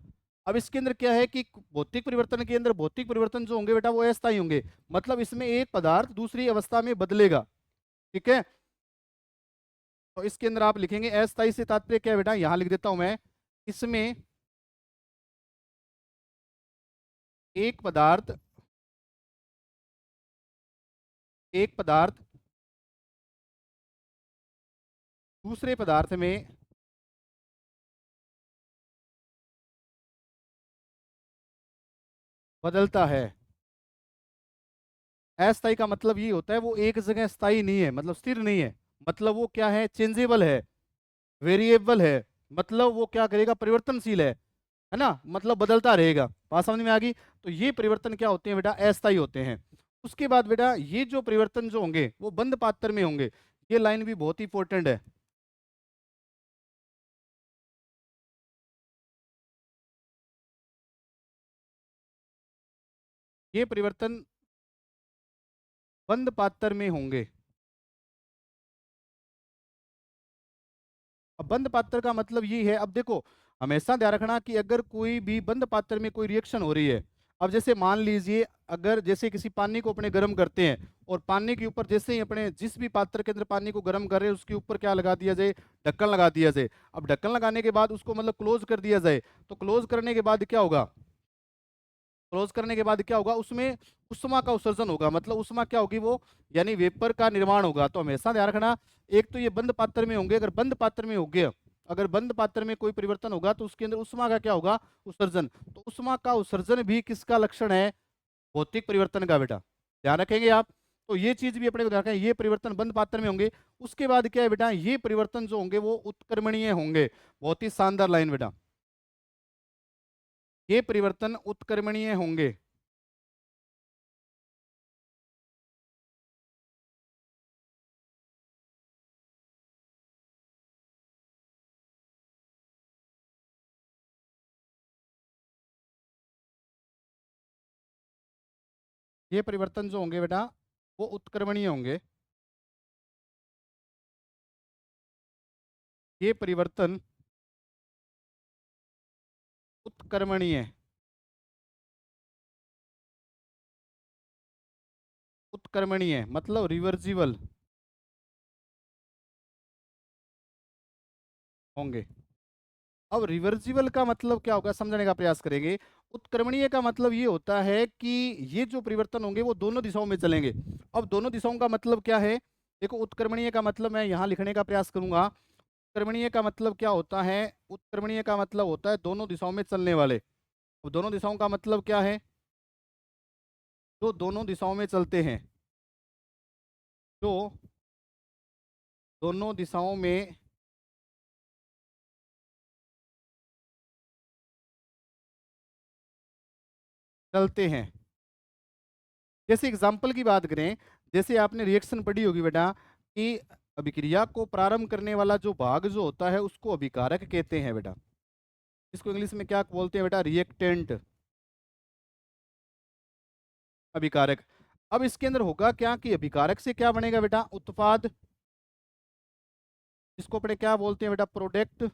अब इसके अंदर क्या है कि भौतिक परिवर्तन के अंदर भौतिक परिवर्तन जो होंगे बेटा वो अस्थायी होंगे, मतलब इसमें एक पदार्थ दूसरी अवस्था में बदलेगा। ठीक है, तो इसके अंदर आप लिखेंगे अस्थायी से तात्पर्य क्या है बेटा, यहां लिख देता हूं मैं, इसमें एक पदार्थ, एक पदार्थ दूसरे पदार्थ में बदलता है। अस्थायी का मतलब ये होता है वो एक जगह स्थायी नहीं है, मतलब स्थिर नहीं है, मतलब वो क्या है, चेंजेबल है, वेरिएबल है, मतलब वो क्या करेगा, परिवर्तनशील है ना, मतलब बदलता रहेगा। बात समझ में आ गई? तो ये परिवर्तन क्या होते हैं बेटा, अस्थायी होते हैं। उसके बाद बेटा ये जो परिवर्तन जो होंगे वो बंद पात्र में होंगे। ये लाइन भी बहुत ही इंपॉर्टेंट है। ये परिवर्तन बंद पात्र में होंगे। अब बंद पात्र का मतलब ये है, अब देखो हमेशा ध्यान रखना कि अगर कोई भी बंद पात्र में कोई रिएक्शन हो रही है, अब जैसे मान लीजिए अगर जैसे किसी पानी को अपने गर्म करते हैं और पानी के ऊपर जैसे ही अपने जिस भी पात्र के अंदर पानी को गर्म कर रहे हैं उसके ऊपर क्या लगा दिया जाए, ढक्कन लगा दिया जाए। अब ढक्कन लगाने के बाद उसको मतलब क्लोज कर दिया जाए, तो क्लोज करने के बाद क्या होगा, क्लोज करने के बाद क्या होगा, उसमें उष्मा का उत्सर्जन होगा, मतलब उष्मा क्या होगी वो, यानी वेपर का निर्माण होगा। तो हमेशा ध्यान रखना, एक तो ये बंद पात्र में होंगे, अगर बंद पात्र में हो गया, अगर बंद पात्र में कोई परिवर्तन होगा तो उसके अंदर उष्मा का क्या होगा, उत्सर्जन। तो उष्मा का उत्सर्जन भी किसका लक्षण है, भौतिक परिवर्तन का बेटा, ध्यान रखेंगे आप। तो ये चीज भी अपने को ध्यान रखें, ये परिवर्तन बंद पात्र में होंगे। उसके बाद क्या है बेटा, ये परिवर्तन जो होंगे वो उत्क्रमणीय होंगे। बहुत ही शानदार लाइन बेटा, ये परिवर्तन उत्क्रमणीय होंगे। ये परिवर्तन जो होंगे बेटा वो उत्क्रमणीय होंगे। ये परिवर्तन उत्क्रमणीय, उत्क्रमणीय मतलब रिवर्जिबल होंगे। अब रिवर्जिबल का मतलब क्या होगा समझने का प्रयास करेंगे। उत्क्रमणीय का मतलब ये होता है कि ये जो परिवर्तन होंगे वो दोनों दिशाओं में चलेंगे। अब दोनों दिशाओं का मतलब क्या है, देखो उत्क्रमणीय का मतलब मैं यहाँ लिखने का प्रयास करूंगा। उत्क्रमणीय का मतलब क्या होता है, उत्क्रमणीय का मतलब होता है दोनों दिशाओं में चलने वाले। अब दोनों दिशाओं का मतलब क्या है, जो दोनों दिशाओं में चलते हैं, जो दोनों दिशाओं में चलते हैं। जैसे एग्जाम्पल की बात करें, जैसे आपने रिएक्शन पढ़ी होगी बेटा कि अभिक्रिया को प्रारंभ करने वाला जो भाग जो होता है उसको अभिकारक कहते हैं बेटा। इसको इंग्लिश में क्या बोलते हैं बेटा, रिएक्टेंट, अभिकारक। अब इसके अंदर होगा क्या कि अभिकारक से क्या बनेगा बेटा, उत्पाद, इसको अपने क्या बोलते हैं बेटा, प्रोडक्ट।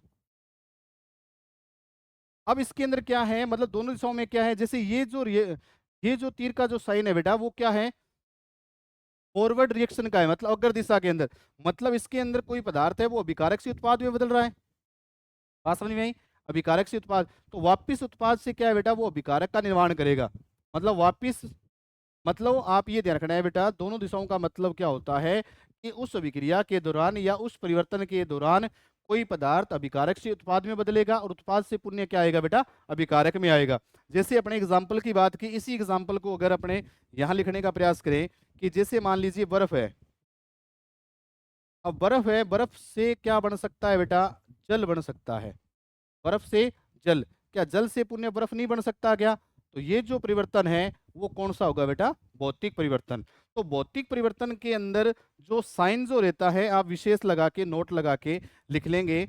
अब इसके अंदर क्या है, मतलब दोनों दिशाओं में क्या है, जैसे ये जो तीर का जो साइन है बेटा वो क्या है, फॉरवर्ड रिएक्शन का है, मतलब अग्र दिशा के अंदर। मतलब इसके अंदर कोई पदार्थ है वो अभिकारक से उत्पाद में बदल रहा है। बात समझ में आई, अभिकारक से उत्पाद, तो वापिस उत्पाद से क्या है बेटा, वो अभिकारक का निर्माण करेगा। मतलब वापिस, मतलब आप ये ध्यान रखना है बेटा, दोनों दिशाओं का मतलब क्या होता है कि उस अभिक्रिया के दौरान या उस परिवर्तन के दौरान कोई पदार्थ अभिकारक से उत्पाद में बदलेगा और उत्पाद से पुण्य क्या आएगा बेटा, अभिकारक में आएगा। जैसे अपने एग्जाम्पल की बात की, इसी एग्जाम्पल को अगर अपने यहाँ लिखने का प्रयास करें कि जैसे मान लीजिए बर्फ है। अब बर्फ है, बर्फ से क्या बन सकता है बेटा, जल बन सकता है। बर्फ से जल, क्या जल से पुण्य बर्फ नहीं बन सकता क्या। तो ये जो परिवर्तन है वो कौन सा होगा बेटा, भौतिक परिवर्तन। तो भौतिक परिवर्तन के अंदर जो साइन जो रहता है आप विशेष लगा के नोट लगा के लिख लेंगे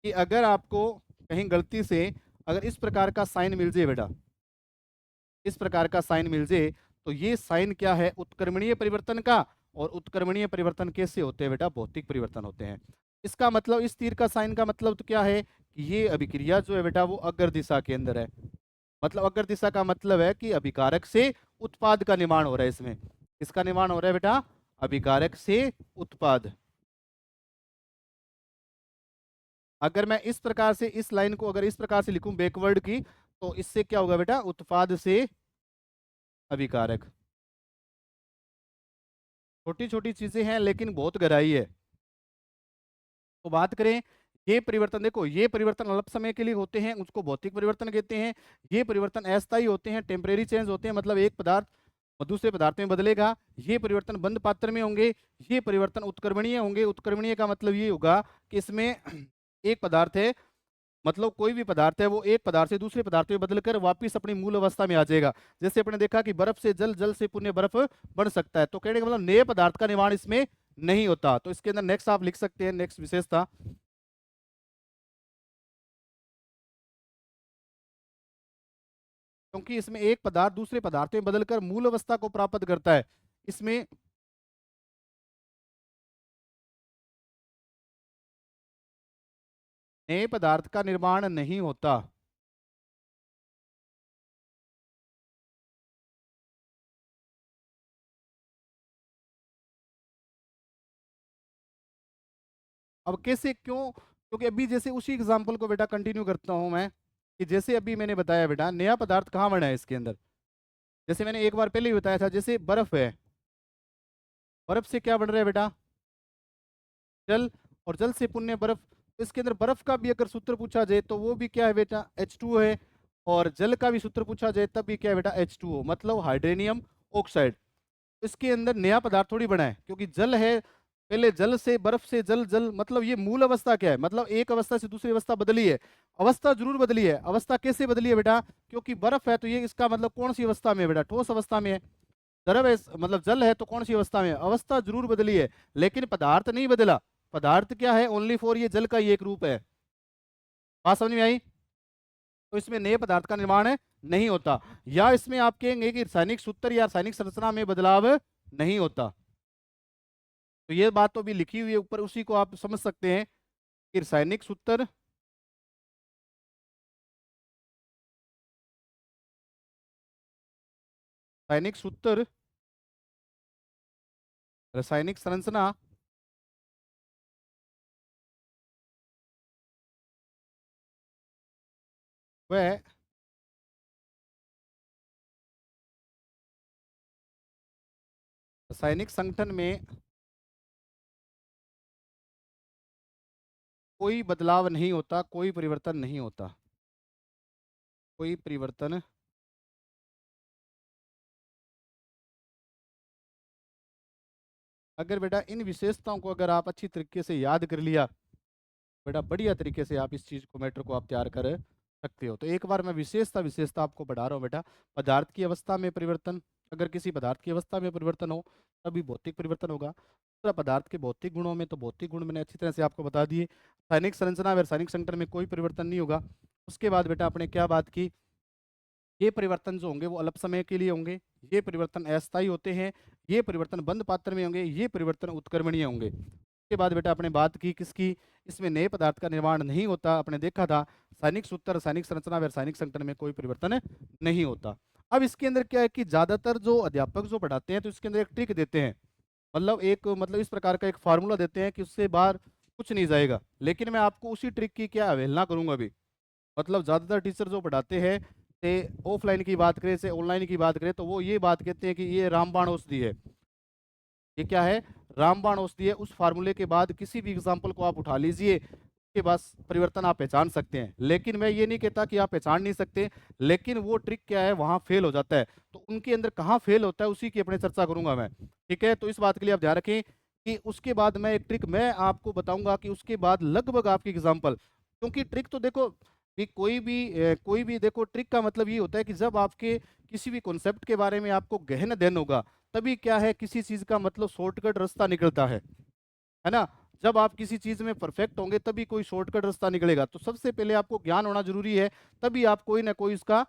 कि अगर आपको कहीं गलती से अगर इस प्रकार का साइन मिल जाए बेटा, इस प्रकार का साइन मिल जाए, तो ये साइन क्या है, उत्क्रमणीय परिवर्तन का। और उत्क्रमणीय परिवर्तन कैसे होते हैं बेटा, भौतिक परिवर्तन होते हैं। इसका मतलब इस तीर का साइन का मतलब तो क्या है कि ये अभिक्रिया जो है बेटा वो अग्र दिशा के अंदर है। मतलब अग्र दिशा का मतलब है कि अभिकारक से उत्पाद का निर्माण हो रहा है इसमें। इसका निर्माण हो रहा है बेटा, अभिकारक से उत्पाद। अगर मैं इस प्रकार से इस लाइन को अगर इस प्रकार से लिखूं बैकवर्ड की, तो इससे क्या होगा बेटा, उत्पाद से अभिकारक। छोटी छोटी चीजें हैं लेकिन बहुत गहराई है। तो बात करें, ये परिवर्तन देखो, ये परिवर्तन अल्प समय के लिए होते हैं उसको भौतिक परिवर्तन कहते हैं। ये परिवर्तन अस्थायी होते हैं, टेम्परेरी चेंज होते हैं, मतलब एक पदार्थ और दूसरे पदार्थ में बदलेगा। ये परिवर्तन बंद पात्र में होंगे। ये परिवर्तन उत्क्रमणीय होंगे। उत्क्रमणीय का मतलब ये होगा कि इसमें एक पदार्थ है, मतलब कोई भी पदार्थ है वो एक पदार्थ से दूसरे पदार्थ में बदलकर वापिस अपनी मूल अवस्था में आ जाएगा। जैसे अपने देखा कि बर्फ से जल, जल से पुण्य बर्फ बन सकता है। तो कहने का मतलब नए पदार्थ का निर्माण इसमें नहीं होता। तो इसके अंदर नेक्स्ट आप लिख सकते हैं, नेक्स्ट विशेषता, क्योंकि इसमें एक पदार्थ दूसरे पदार्थ में बदलकर मूल अवस्था को प्राप्त करता है। इसमें नए पदार्थ का निर्माण नहीं होता। अब कैसे, क्यों? क्योंकि अभी जैसे उसी एग्जांपल को बेटा कंटिन्यू करता हूं मैं, कि जैसे अभी मैंने बताया बेटा, नया पदार्थ कहाँ बना है इसके अंदर। जैसे मैंने एक बार पहले ही बताया था, जैसे बर्फ है, बर्फ से क्या बन रहा है बेटा? जल। और जल से पुण्य बर्फ। तो इसके अंदर बर्फ का भी अगर सूत्र पूछा जाए तो वो भी क्या है बेटा? H2O है। और जल का भी सूत्र पूछा जाए तब भी क्या है बेटा? H2O, मतलब हाइड्रोनियम ऑक्साइड। इसके अंदर नया पदार्थ थोड़ी बना है, क्योंकि जल है। पहले जल से बर्फ से जल, जल मतलब ये मूल अवस्था क्या है? मतलब एक अवस्था से दूसरी अवस्था बदली है। अवस्था जरूर बदली है। अवस्था कैसे बदली है बेटा? क्योंकि बर्फ है तो ये इसका मतलब कौन सी अवस्था में है बेटा? ठोस अवस्था में है। द्रव है, मतलब जल है तो कौन सी अवस्था में है? अवस्था जरूर बदली है, लेकिन पदार्थ नहीं बदला। पदार्थ क्या है? ओनली फॉर ये जल का ही एक रूप है। बात समझ में आई? तो इसमें नए पदार्थ का निर्माण नहीं होता। या इसमें आप कहेंगे कि रासायनिक सूत्र या रासायनिक संरचना में बदलाव नहीं होता। तो ये बात तो अभी लिखी हुई है ऊपर, उसी को आप समझ सकते हैं कि रासायनिक सूत्र, रासायनिक सूत्र, रासायनिक संरचना व रासायनिक संगठन में कोई बदलाव नहीं होता, कोई परिवर्तन नहीं होता, कोई परिवर्तन। अगर बेटा इन विशेषताओं को अगर आप अच्छी तरीके से याद कर लिया बेटा, बढ़िया तरीके से आप इस चीज को, मैटर को आप तैयार कर सकते हो। तो एक बार मैं विशेषता विशेषता आपको बढ़ा रहा हूँ बेटा। पदार्थ की अवस्था में परिवर्तन, अगर किसी पदार्थ की अवस्था में परिवर्तन हो तभी भौतिक परिवर्तन होगा। दूसरा, पदार्थ के भौतिक गुणों में, तो भौतिक गुण मैंने अच्छी तरह से आपको बता दिए। रासायनिक संरचना व रासायनिक संगठन में कोई परिवर्तन नहीं होगा। उसके बाद बेटा आपने क्या बात की? ये परिवर्तन जो होंगे वो अल्प समय के लिए होंगे, ये परिवर्तन अस्थायी होते हैं, ये परिवर्तन बंद पात्र में होंगे, ये परिवर्तन उत्क्रमणीय होंगे। उसके बाद बेटा आपने बात की किसकी? इसमें नए पदार्थ का निर्माण नहीं होता। आपने देखा था रासायनिक सूत्र, रासायनिक संरचना व रासायनिक संगठन में कोई परिवर्तन नहीं होता। अब इसके अंदर क्या है कि ज्यादातर जो अध्यापक जो पढ़ाते हैं तो इसके अंदर एक ट्रिक देते हैं, मतलब एक, मतलब इस प्रकार का एक फार्मूला देते हैं कि उससे बाहर कुछ नहीं जाएगा। लेकिन मैं आपको उसी ट्रिक की क्या अवहेलना करूंगा अभी। मतलब ज़्यादातर टीचर जो पढ़ाते हैं, से ऑफलाइन की बात करें से ऑनलाइन की बात करें, तो वो ये बात कहते हैं कि ये रामबाण औषधि है। ये क्या है? रामबाण औषधि है। उस फार्मूले के बाद किसी भी एग्जाम्पल को आप उठा लीजिए, उसके बाद परिवर्तन आप पहचान सकते हैं। लेकिन मैं ये नहीं कहता कि आप पहचान नहीं सकते, लेकिन वो ट्रिक क्या है, वहाँ फेल हो जाता है। तो उनके अंदर कहाँ फेल होता है उसी की अपने चर्चा करूंगा मैं। ठीक है, तो इस बात के लिए आप ध्यान रखें कि उसके बाद मैं एक ट्रिक मैं आपको बताऊंगा कि उसके बाद लगभग आपकी एग्जाम्पल, क्योंकि ट्रिक तो देखो भी कोई भी देखो, ट्रिक का मतलब ये होता है कि जब आपके किसी भी कॉन्सेप्ट के बारे में आपको गहन अध्ययन होगा, तभी क्या है किसी चीज का मतलब शॉर्टकट रास्ता निकलता है ना। जब आप किसी चीज में परफेक्ट होंगे तभी कोई शॉर्टकट रास्ता निकलेगा। तो सबसे पहले आपको ज्ञान होना जरूरी है, तभी आप कोई ना कोई उसका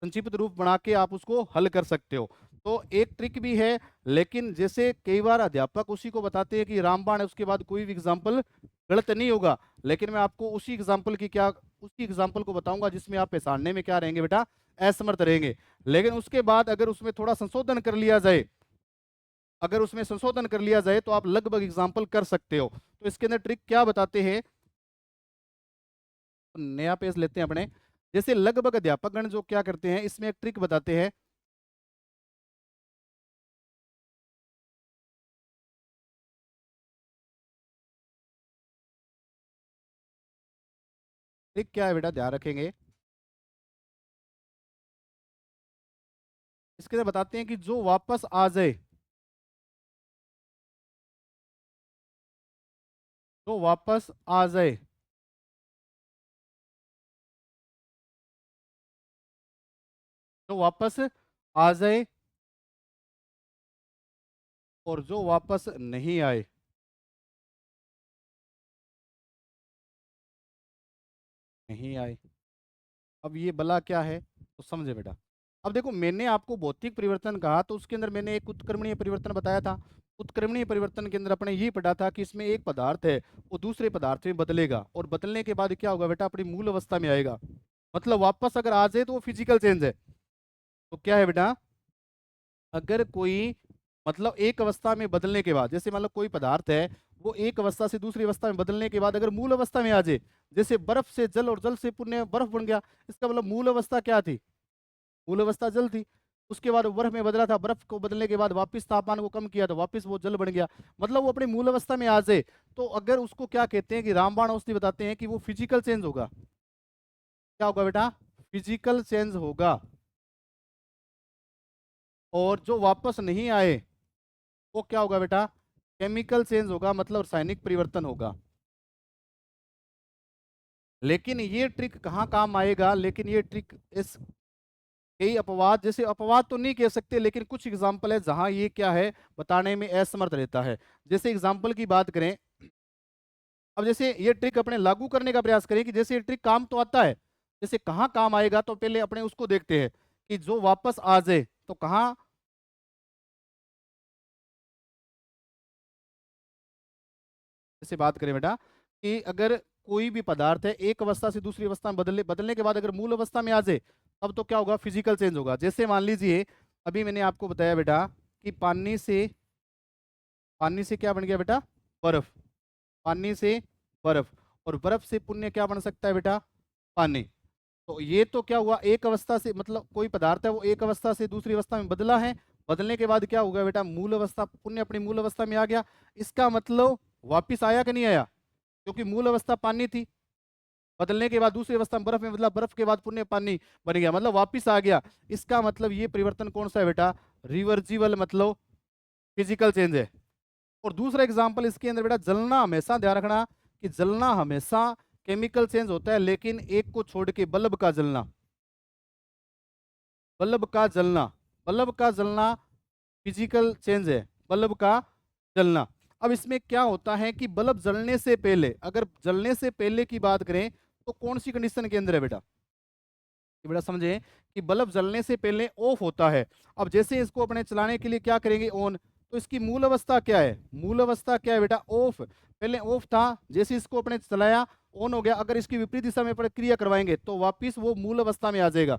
संक्षिप्त रूप बना के आप उसको हल कर सकते हो। तो एक ट्रिक भी है, लेकिन जैसे कई बार अध्यापक उसी को बताते हैं कि रामबाण है, उसके बाद कोई भी एग्जाम्पल गलत नहीं होगा। लेकिन मैं आपको उसी एग्जाम्पल की क्या, उसी एग्जाम्पल को बताऊंगा जिसमें आप पहचानने में क्या रहेंगे बेटा? असमर्थ रहेंगे। लेकिन उसके बाद अगर उसमें थोड़ा संशोधन कर लिया जाए, अगर उसमें संशोधन कर लिया जाए तो आप लगभग एग्जाम्पल कर सकते हो। तो इसके अंदर ट्रिक क्या बताते हैं? नया पेज लेते हैं अपने। जैसे लगभग अध्यापक गण जो क्या करते हैं, इसमें एक ट्रिक बताते हैं। ट्रिक क्या है बेटा, ध्यान रखेंगे। इसके अंदर बताते हैं कि जो वापस आ जाए, जो वापस आ जाए, जो वापस आ जाए और जो वापस नहीं आए, नहीं आए। अब ये भला क्या है, तो समझे बेटा। अब देखो मैंने आपको भौतिक परिवर्तन कहा तो उसके अंदर मैंने एक उत्क्रमणीय परिवर्तन बताया था। उत्क्रमणीय परिवर्तन के अंदर अपने ये पढ़ा था कि इसमें एक पदार्थ है वो दूसरे पदार्थ में बदलेगा और बदलने के बाद क्या होगा बेटा, अपनी मूल अवस्था में आएगा। मतलब वापस अगर आ जाए तो वो फिजिकल चेंज है। तो क्या है बेटा, अगर कोई मतलब एक अवस्था में बदलने के बाद, जैसे मान लो कोई पदार्थ है वो एक अवस्था से दूसरी अवस्था में बदलने के बाद अगर मूल अवस्था में आ जाए, जैसे बर्फ से जल और जल से पुण्य बर्फ बन गया, इसका मतलब मूल अवस्था क्या थी, मूल अवस्था जल थी। उसके बाद वो बर्फ में बदला था, बर्फ को बदलने के बाद वापस तापमान को कम किया तो वापस वो जल बन गया। मतलब वो अपनी मूल अवस्था में आ जाए तो अगर उसको क्या कहते हैं कि रामबाण औषधि बताते हैं कि वो फिजिकल चेंज होगा। क्या होगा बेटा, फिजिकल चेंज होगा। और जो वापस नहीं आए वो क्या होगा बेटा, केमिकल चेंज होगा, मतलब रासायनिक परिवर्तन होगा। लेकिन ये ट्रिक कहाँ काम आएगा, लेकिन ये ट्रिक इस कई अपवाद, जैसे अपवाद तो नहीं कह सकते लेकिन कुछ एग्जाम्पल है जहां ये क्या है बताने में असमर्थ रहता है। जैसे एग्जाम्पल की बात करें, अब जैसे ये ट्रिक अपने लागू करने का प्रयास करें कि जैसे ये ट्रिक काम तो आता है, जैसे कहाँ काम आएगा तो पहले अपने उसको देखते हैं कि जो वापस आ जाए तो कहाँ। जैसे बात करें बेटा कि अगर कोई भी पदार्थ है एक अवस्था से दूसरी अवस्था में बदलने के बाद अगर मूल अवस्था में आ जाए तब तो क्या होगा, फिजिकल चेंज होगा। जैसे मान लीजिए अभी मैंने आपको बताया बेटा कि पानी से क्या बन गया बेटा, बर्फ। पानी से बर्फ, और बर्फ से पुण्य क्या बन सकता है बेटा, पानी। तो ये तो क्या हुआ, एक अवस्था से मतलब कोई पदार्थ है वो एक अवस्था से दूसरी अवस्था में बदला है, बदलने के बाद क्या होगा बेटा, मूल अवस्था पुण्य अपनी मूल अवस्था में आ गया। इसका मतलब वापिस आया कि नहीं आया, क्योंकि मूल अवस्था पानी थी, बदलने के बाद दूसरी अवस्था में बर्फ में बदला, बर्फ के बाद पुण्य पानी बन गया, मतलब वापिस आ गया। इसका मतलब ये परिवर्तन कौन सा है बेटा, रिवर्जिबल, मतलब फिजिकल चेंज है। और दूसरा एग्जाम्पल इसके अंदर बेटा, जलना हमेशा ध्यान रखना कि जलना हमेशा केमिकल चेंज होता है, लेकिन एक को छोड़ के बल्ब का जलना, बल्ब का जलना, बल्ब का जलना फिजिकल चेंज है, बल्ब का जलना। अब इसमें क्या होता है कि बल्ब जलने से पहले, अगर जलने से पहले की बात करें तो कौन सी कंडीशन के अंदर है बेटा, ये बेटा समझे कि बल्ब जलने से पहले ऑफ होता है। अब जैसे इसको अपने चलाने के लिए क्या करेंगे, ऑन, तो इसकी मूल अवस्था क्या है, मूल अवस्था क्या है बेटा, ऑफ। पहले ऑफ था, जैसे इसको अपने चलाया ऑन हो गया। अगर इसकी विपरीत दिशा में प्रक्रिया करवाएंगे तो वापिस वो मूल अवस्था में आ जाएगा।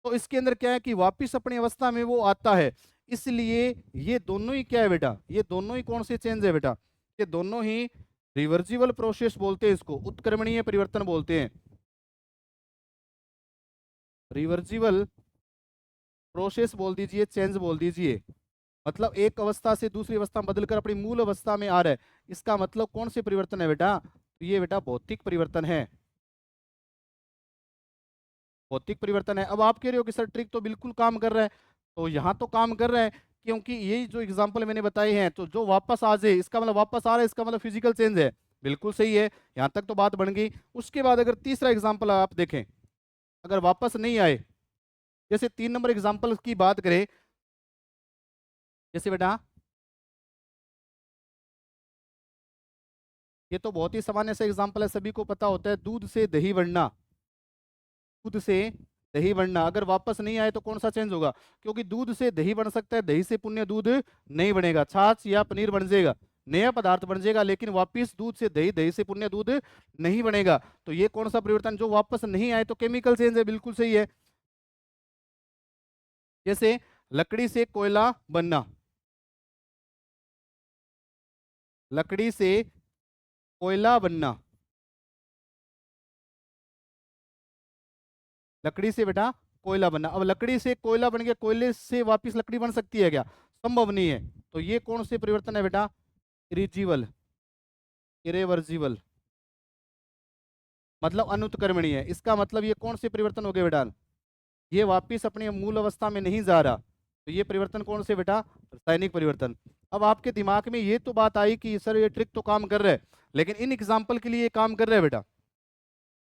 तो इसके अंदर क्या है कि वापिस अपनी अवस्था में वो आता है। इसलिए ये दोनों ही क्या है बेटा, ये दोनों ही कौन से चेंज है बेटा, ये दोनों ही रिवर्जिबल प्रोसेस बोलते हैं, इसको उत्क्रमणीय परिवर्तन बोलते हैं। रिवर्जिबल प्रोसेस बोल दीजिए, चेंज बोल दीजिए। मतलब एक अवस्था से दूसरी अवस्था में बदलकर अपनी मूल अवस्था में आ रहा है। इसका मतलब कौन से परिवर्तन है बेटा, तो ये बेटा भौतिक परिवर्तन है, भौतिक परिवर्तन है। अब आप कह रहे हो कि सर ट्रिक तो बिल्कुल काम कर रहा है, तो यहाँ तो काम कर रहा है, क्योंकि यही जो एग्जाम्पल मैंने बताए हैं, तो जो वापस आ जाए इसका मतलब वापस आ रहा है, इसका मतलब फिजिकल चेंज है। बिल्कुल सही है, यहाँ तक तो बात बन गई। उसके बाद अगर तीसरा एग्जाम्पल आप देखें, अगर वापस नहीं आए, जैसे 3 नंबर एग्जाम्पल की बात करें, जैसे बेटा ये तो बहुत ही सामान्य सा एग्जाम्पल है, सभी को पता होता है, दूध से दही बनना, दूध से दही बनना। अगर वापस नहीं आए तो कौन सा चेंज होगा, क्योंकि दूध से दही बन सकता है, दही से पुण्य दूध नहीं बनेगा, छाछ या पनीर बन जाएगा, नया पदार्थ बन जाएगा, लेकिन वापिस दूध से दही, दही से पुण्य दूध नहीं बनेगा। तो ये कौन सा परिवर्तन, जो वापस नहीं आए तो केमिकल चेंज है, बिल्कुल सही है। जैसे लकड़ी से कोयला बनना, लकड़ी से कोयला बनना, लकड़ी से बेटा कोयला बनना। अब लकड़ी से कोयला बन गया, कोयले से वापस लकड़ी बन सकती है क्या, संभव नहीं है। तो ये कौन से परिवर्तन है बेटा, इरिजिबल, इरेवर्जिबल, मतलब अनुत्क्रमणीय है। इसका मतलब ये कौन से परिवर्तन हो गए बेटा, ये वापिस अपनी मूल अवस्था में नहीं जा रहा। तो ये परिवर्तन कौन से बेटा, रासायनिक परिवर्तन। अब आपके दिमाग में ये तो बात आई कि सर ये ट्रिक तो काम कर रहा है, लेकिन इन एग्जाम्पल के लिए ये काम कर रहा है बेटा,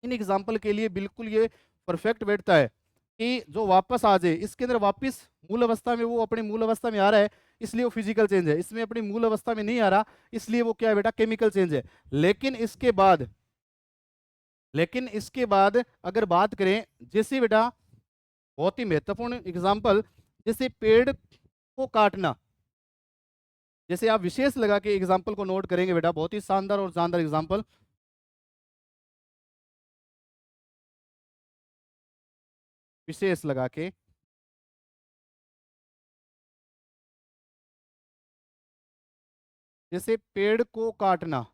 इन एग्जाम्पल के लिए बिल्कुल ये परफेक्ट बैठता है कि जो वापस आ जाए, इसके अंदर वापस मूल अवस्था में, वो अपनी मूल अवस्था में आ रहा है, इसलिए वो फिजिकल चेंज है। इसमें अपनी मूल अवस्था में नहीं आ रहा, इसलिए वो क्या है बेटा, केमिकल चेंज है। लेकिन इसके बाद, लेकिन इसके बाद अगर बात करें, जैसे बेटा बहुत ही महत्वपूर्ण एग्जाम्पल, जैसे पेड़ को काटना। जैसे आप विशेष लगा के एग्जाम्पल को नोट करेंगे बेटा, बहुत ही शानदार और जानदार एग्जाम्पल। विशेष लगा के, जैसे पेड़ को काटना,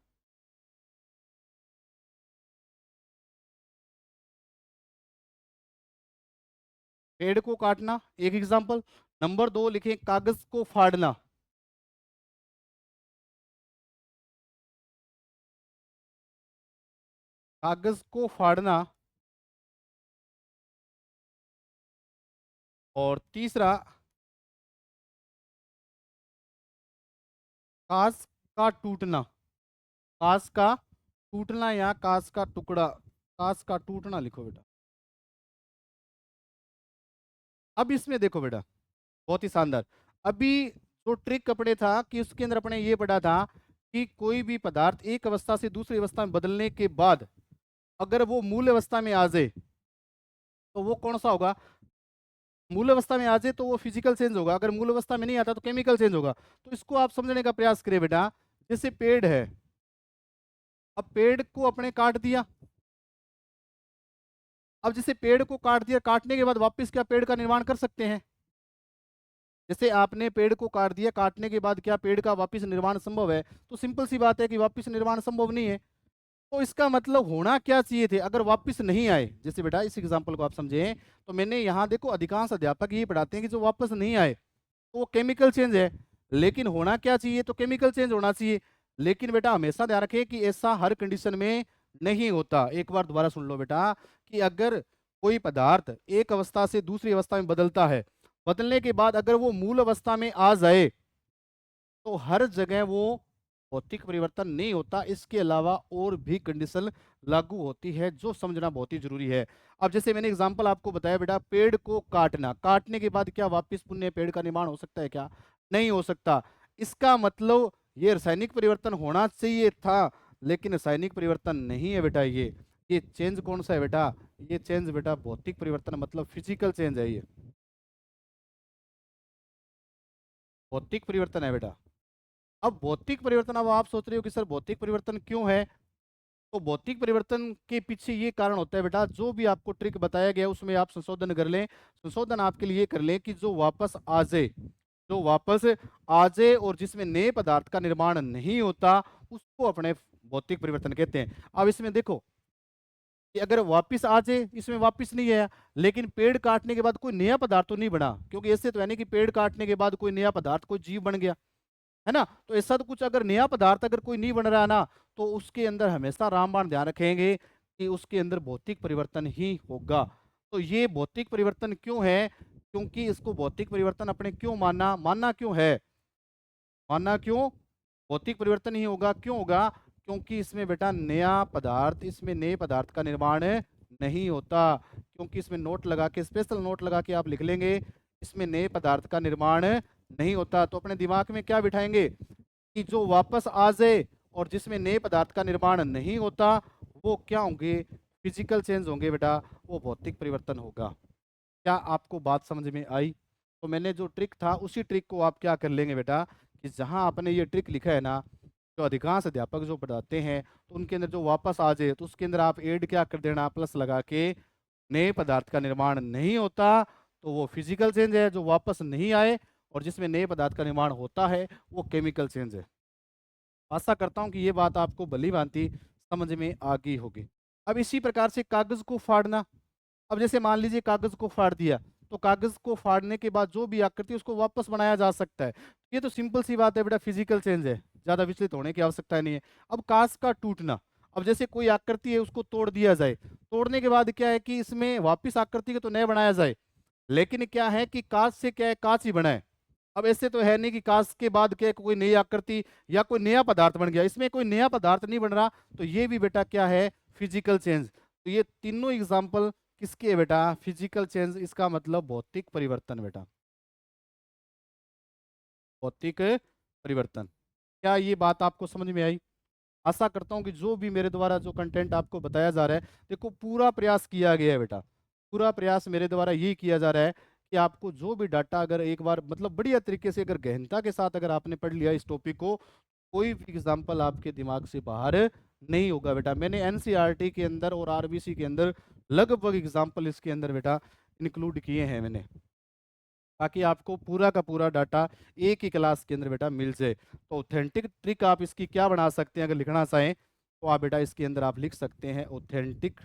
पेड़ को काटना एक एग्जाम्पल। नंबर 2 लिखें कागज को फाड़ना। कागज को फाड़ना। और तीसरा, कांच का टूटना। कांच का टूटना या कांच का टुकड़ा, कांच का टूटना लिखो बेटा। अब इसमें देखो बेटा, बहुत ही शानदार। अभी जो ट्रिक अपने था कि उसके अंदर अपने ये पढ़ा था कि कोई भी पदार्थ एक अवस्था से दूसरी अवस्था में बदलने के बाद अगर वो मूल अवस्था में आ जाए तो वो कौन सा होगा? मूल अवस्था में आ जाए तो वो फिजिकल चेंज होगा, अगर मूल अवस्था में नहीं आता तो केमिकल चेंज होगा। तो इसको आप समझने का प्रयास करें बेटा। जैसे पेड़ है, अब पेड़ को अपने काट दिया। अब जैसे पेड़ को काट दिया, काटने के बाद वापस क्या पेड़ का निर्माण कर सकते हैं? जैसे आपने पेड़ को काट दिया, काटने के बाद क्या पेड़ का वापस निर्माण संभव है? तो सिंपल सी बात है कि वापस निर्माण संभव नहीं है। तो इसका मतलब होना क्या चाहिए थे अगर वापस नहीं आए? जैसे बेटा इस एग्जांपल को आप समझें तो मैंने यहाँ देखो, अधिकांश अध्यापक ये पढ़ाते हैं कि जो वापस नहीं आए तो वो केमिकल चेंज है, लेकिन होना क्या चाहिए? तो केमिकल चेंज होना चाहिए। लेकिन बेटा हमेशा ध्यान रखें कि ऐसा हर कंडीशन में नहीं होता। एक बार दोबारा सुन लो बेटा, कि अगर कोई पदार्थ एक अवस्था से दूसरी अवस्था में बदलता है, बदलने के बाद अगर वो मूल अवस्था में आ जाए तो हर जगह वो भौतिक परिवर्तन नहीं होता। इसके अलावा और भी कंडीशन लागू होती है, जो समझना बहुत ही जरूरी है। अब जैसे मैंने एग्जांपल आपको बताया बेटा, पेड़ को काटना, काटने के बाद क्या वापस पुनः पेड़ का निर्माण हो सकता है? क्या नहीं हो सकता। इसका मतलब ये रासायनिक परिवर्तन होना चाहिए था, लेकिन रासायनिक परिवर्तन नहीं है बेटा। ये चेंज कौन सा है बेटा? ये चेंज बेटा भौतिक परिवर्तन, मतलब फिजिकल चेंज है। ये भौतिक परिवर्तन है बेटा। अब भौतिक परिवर्तन, अब आप सोच रहे हो कि सर भौतिक परिवर्तन क्यों है? तो भौतिक परिवर्तन के पीछे ये कारण होता है बेटा, जो भी आपको ट्रिक बताया गया उसमें आप संशोधन कर लें। संशोधन आपके लिए कर लें कि जो वापस आ जाए, जो वापस आ जाए और जिसमें नए पदार्थ का निर्माण नहीं होता, उसको अपने भौतिक परिवर्तन कहते हैं। अब इसमें देखो कि अगर वापस आ जाए, इसमें वापस नहीं है, लेकिन पेड़ काटने के बाद कोई नया पदार्थ तो नहीं बना, क्योंकि ऐसे तो है नहीं कि पेड़ काटने के बाद कोई नया पदार्थ, कोई जीव बन गया, है ना? तो ऐसा तो कुछ अगर नया पदार्थ अगर कोई नहीं बन रहा है ना, तो उसके अंदर हमेशा रामबाण ध्यान रखेंगे कि उसके अंदर भौतिक परिवर्तन ही होगा। तो ये भौतिक परिवर्तन क्यों है? क्योंकि इसको भौतिक परिवर्तन अपने क्यों मानना, मानना क्यों है, मानना क्यों भौतिक परिवर्तन ही होगा? क्यों होगा? क्योंकि इसमें बेटा नया पदार्थ, इसमें नए पदार्थ का निर्माण नहीं होता। क्योंकि इसमें नोट लगा के, स्पेशल नोट लगा के आप लिख लेंगे, इसमें नए पदार्थ का निर्माण नहीं होता। तो अपने दिमाग में क्या बिठाएंगे कि जो वापस आ जाए और जिसमें नए पदार्थ का निर्माण नहीं होता, वो क्या होंगे? फिजिकल चेंज होंगे बेटा, वो भौतिक परिवर्तन होगा। क्या आपको बात समझ में आई? तो मैंने जो ट्रिक था उसी ट्रिक को आप क्या कर लेंगे बेटा, कि जहां आपने ये ट्रिक लिखा है ना, जो अधिकांश अध्यापक जो पढ़ाते हैं तो उनके अंदर जो वापस आ जाए तो उसके अंदर आप ऐड क्या कर देना, प्लस लगा के, नए पदार्थ का निर्माण नहीं होता तो वो फिजिकल चेंज है, जो वापस नहीं आए और जिसमें नए पदार्थ का निर्माण होता है वो केमिकल चेंज है। आशा करता हूं कि ये बात आपको भली भांति समझ में आ गई होगी। अब इसी प्रकार से कागज को फाड़ना। अब जैसे मान लीजिए कागज को फाड़ दिया, तो कागज को फाड़ने के बाद जो भी आकृति उसको वापस बनाया जा सकता है। ये तो सिंपल सी बात है बेटा, फिजिकल चेंज है, ज्यादा विचलित होने की आवश्यकता नहीं है। अब कांच का टूटना, अब जैसे कोई आकृति है उसको तोड़ दिया जाए, तोड़ने के बाद क्या है कि इसमें वापस आकृति को तो नया बनाया जाए, लेकिन क्या है कि कांच से क्या है, कांच ही बना है। अब ऐसे तो है नहीं कि कांच के बाद क्या है, कोई नई आकृति या कोई नया पदार्थ बन गया, इसमें कोई नया पदार्थ नहीं बन रहा। तो ये भी बेटा क्या है, फिजिकल चेंज। तो ये तीनों एग्जाम्पल किसके है बेटा? फिजिकल चेंज, इसका मतलब भौतिक परिवर्तन बेटा, भौतिक परिवर्तन। क्या ये बात आपको समझ में आई? आशा करता हूं कि जो भी मेरे द्वारा जो कंटेंट आपको बताया जा रहा है, देखो पूरा प्रयास किया गया है बेटा, पूरा प्रयास मेरे द्वारा यही किया जा रहा है कि आपको जो भी डाटा अगर एक बार मतलब बढ़िया तरीके से अगर गहनता के साथ अगर आपने पढ़ लिया इस टॉपिक को, कोई भी एग्जाम्पल आपके दिमाग से बाहर नहीं होगा बेटा। मैंने एनसीईआरटी के अंदर और आरबीसी के अंदर लगभग एग्जाम्पल इसके अंदर बेटा इंक्लूड किए हैं मैंने, ताकि आपको पूरा का पूरा डाटा एक ही क्लास के अंदर बेटा मिल जाए। तो ऑथेंटिक ट्रिक आप इसकी क्या बना सकते हैं, अगर लिखना चाहें तो आप बेटा इसके अंदर आप लिख सकते हैं ऑथेंटिक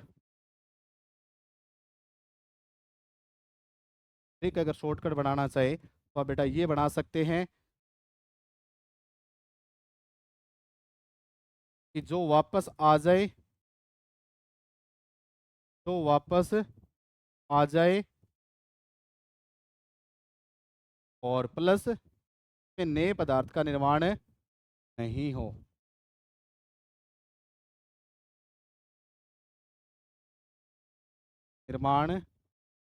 ट्रिक। अगर शॉर्टकट बनाना चाहे तो आप बेटा ये बना सकते हैं कि जो वापस आ जाए, जो वापस आ जाए और प्लस में नए पदार्थ का निर्माण नहीं हो। निर्माण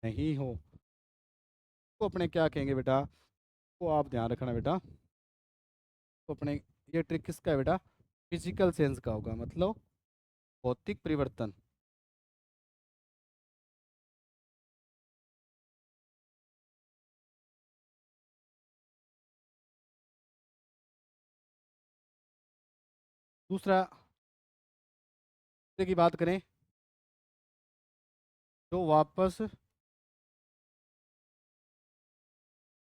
नहीं हो तो अपने क्या कहेंगे बेटा, तो आप ध्यान रखना बेटा। तो अपने ये ट्रिक किसका है बेटा, फिजिकल सेंस का होगा, मतलब भौतिक परिवर्तन। दूसरा की बात करें, जो वापस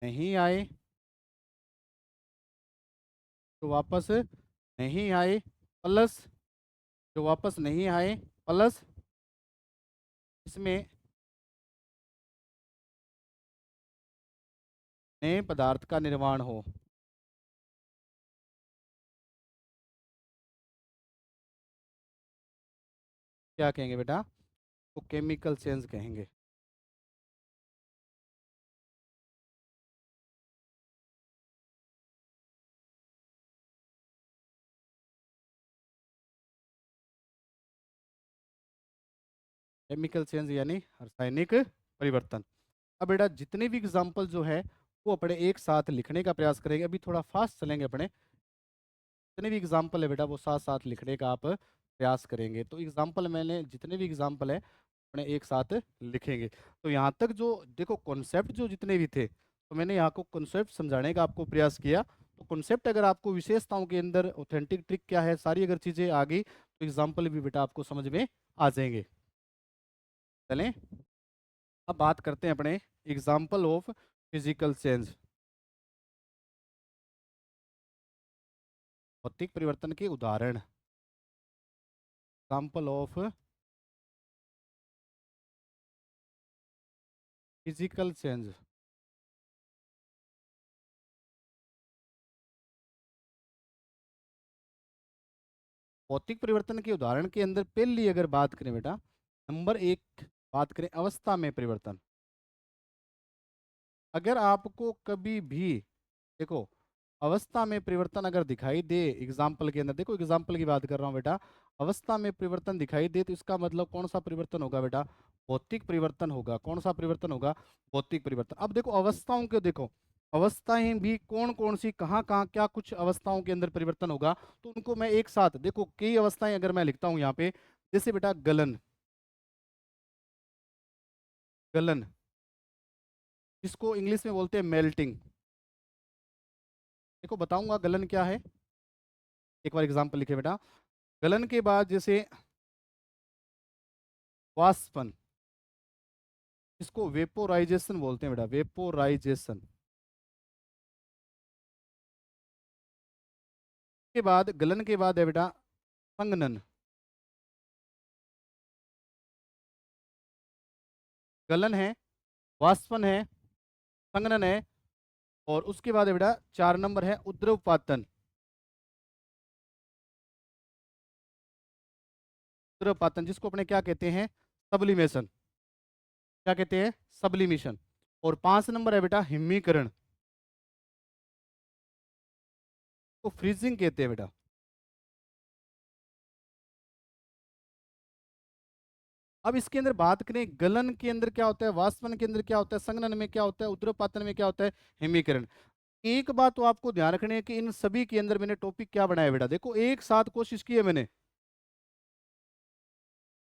नहीं आए, जो वापस नहीं आए प्लस, जो वापस नहीं आए प्लस इसमें नए पदार्थ का निर्माण हो। क्या कहेंगे बेटा, तो केमिकल चेंज कहेंगे। केमिकल चेंज यानी रासायनिक परिवर्तन। अब बेटा जितने भी एग्जाम्पल जो है वो अपने एक साथ लिखने का प्रयास करेंगे। अभी थोड़ा फास्ट चलेंगे अपने, जितने भी एग्जाम्पल है बेटा वो साथ साथ लिखने का आप प्रयास करेंगे। तो एग्जाम्पल मैंने जितने भी एग्जाम्पल है अपने एक साथ लिखेंगे। तो यहाँ तक जो देखो कॉन्सेप्ट जो जितने भी थे, तो मैंने यहाँ को कॉन्सेप्ट समझाने का आपको प्रयास किया। तो कॉन्सेप्ट अगर आपको विशेषताओं के अंदर ऑथेंटिक ट्रिक क्या है सारी अगर चीज़ें आ गई तो एग्जाम्पल भी बेटा आपको समझ में आ जाएंगे। चलें अब बात करते हैं अपने एग्जाम्पल ऑफ फिजिकल चेंज, भौतिक परिवर्तन के उदाहरण। एग्जाम्पल ऑफ फिजिकल चेंज, भौतिक परिवर्तन के उदाहरण के अंदर पहली अगर बात करें बेटा, नंबर एक बात करें अवस्था में परिवर्तन। अगर आपको कभी भी देखो अवस्था में परिवर्तन अगर दिखाई दे एग्जाम्पल के अंदर, देखो एग्जाम्पल की बात कर रहा हूँ बेटा, अवस्था में परिवर्तन दिखाई दे तो इसका मतलब कौन सा परिवर्तन होगा बेटा, भौतिक परिवर्तन होगा। कौन सा परिवर्तन होगा, भौतिक परिवर्तन। अब देखो अवस्थाओं के देखो अवस्थाएं भी कौन कौन सी कहाँ कहाँ क्या कुछ अवस्थाओं के अंदर परिवर्तन होगा, तो उनको मैं एक साथ देखो कई अवस्थाएं अगर मैं लिखता हूँ यहाँ पे, जैसे बेटा गलन, गलन जिसको इंग्लिश में बोलते हैं मेल्टिंग। देखो बताऊंगा गलन क्या है, एक बार एग्जाम्पल लिखे बेटा। गलन के बाद जैसे वाष्पन, इसको वेपोराइजेशन बोलते हैं बेटा, वेपोराइजेशन के बाद गलन के बाद है बेटा संघनन। गलन है, वाष्पन है, संघनन है, और उसके बाद है बेटा 4 नंबर है उद्रवपातन। उद्रवपातन जिसको अपने क्या कहते हैं, सब्लिमेशन। क्या कहते हैं, सब्लिमेशन। और 5 नंबर है बेटा हिमीकरण, तो फ्रीजिंग कहते हैं बेटा। अब इसके अंदर बात करें गलन के अंदर क्या होता है, वाष्पन के अंदर क्या होता है, संघनन में क्या होता है, उद्रवपातन में क्या होता है, हिमीकरण। एक बात तो आपको ध्यान रखनी है कि इन सभी के अंदर मैंने टॉपिक क्या बनाया बेटा, देखो एक साथ कोशिश की है मैंने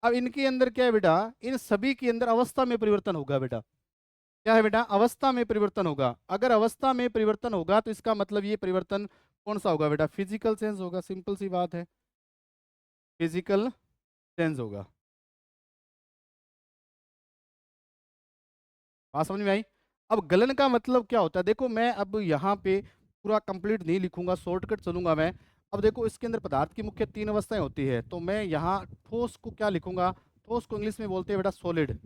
अब इनके अंदर क्या है बेटा, इन सभी के अंदर अवस्था में परिवर्तन होगा बेटा। क्या है बेटा, अवस्था में परिवर्तन होगा। अगर अवस्था में परिवर्तन होगा तो इसका मतलब ये परिवर्तन कौन सा होगा बेटा, फिजिकल चेंज होगा, सिंपल सी बात है, फिजिकल चेंज होगा। बात समझ में आई। अब गलन का मतलब क्या होता है, देखो मैं अब यहाँ पे पूरा कंप्लीट नहीं लिखूंगा, शॉर्टकट चलूंगा मैं। अब देखो इसके अंदर पदार्थ की मुख्य 3 अवस्थाएं होती है, तो मैं यहाँ ठोस को क्या लिखूंगा, ठोस को इंग्लिश में बोलते हैं बेटा सॉलिड।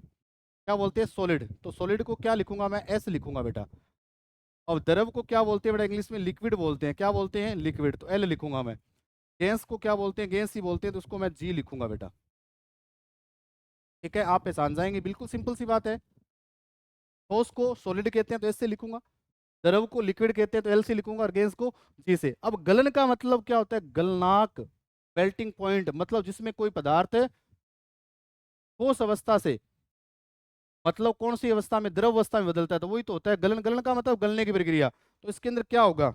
क्या बोलते हैं, सॉलिड। तो सॉलिड को क्या लिखूंगा मैं, एस लिखूंगा बेटा। और द्रव को क्या बोलते हैं बेटा, इंग्लिश में लिक्विड बोलते हैं। क्या बोलते हैं, लिक्विड, तो एल लिखूंगा मैं। गैस को क्या बोलते हैं, गैस ही बोलते हैं, तो उसको मैं जी लिखूंगा बेटा। ठीक है, आप पहचान जाएंगे, बिल्कुल सिंपल सी बात है। ठोस को सॉलिड कहते हैं तो एस से लिखूंगा, द्रव को लिक्विड कहते हैं तो एल से लिखूंगा, और गैस को जी से। अब गलन का मतलब क्या होता है, गलनांक, मेल्टिंग पॉइंट, मतलब जिसमें कोई पदार्थ ठोस अवस्था से, मतलब कौन सी अवस्था में, द्रव अवस्था में बदलता है, तो वही तो होता है गलन। गलन का मतलब गलने की प्रक्रिया। तो इसके अंदर क्या होगा,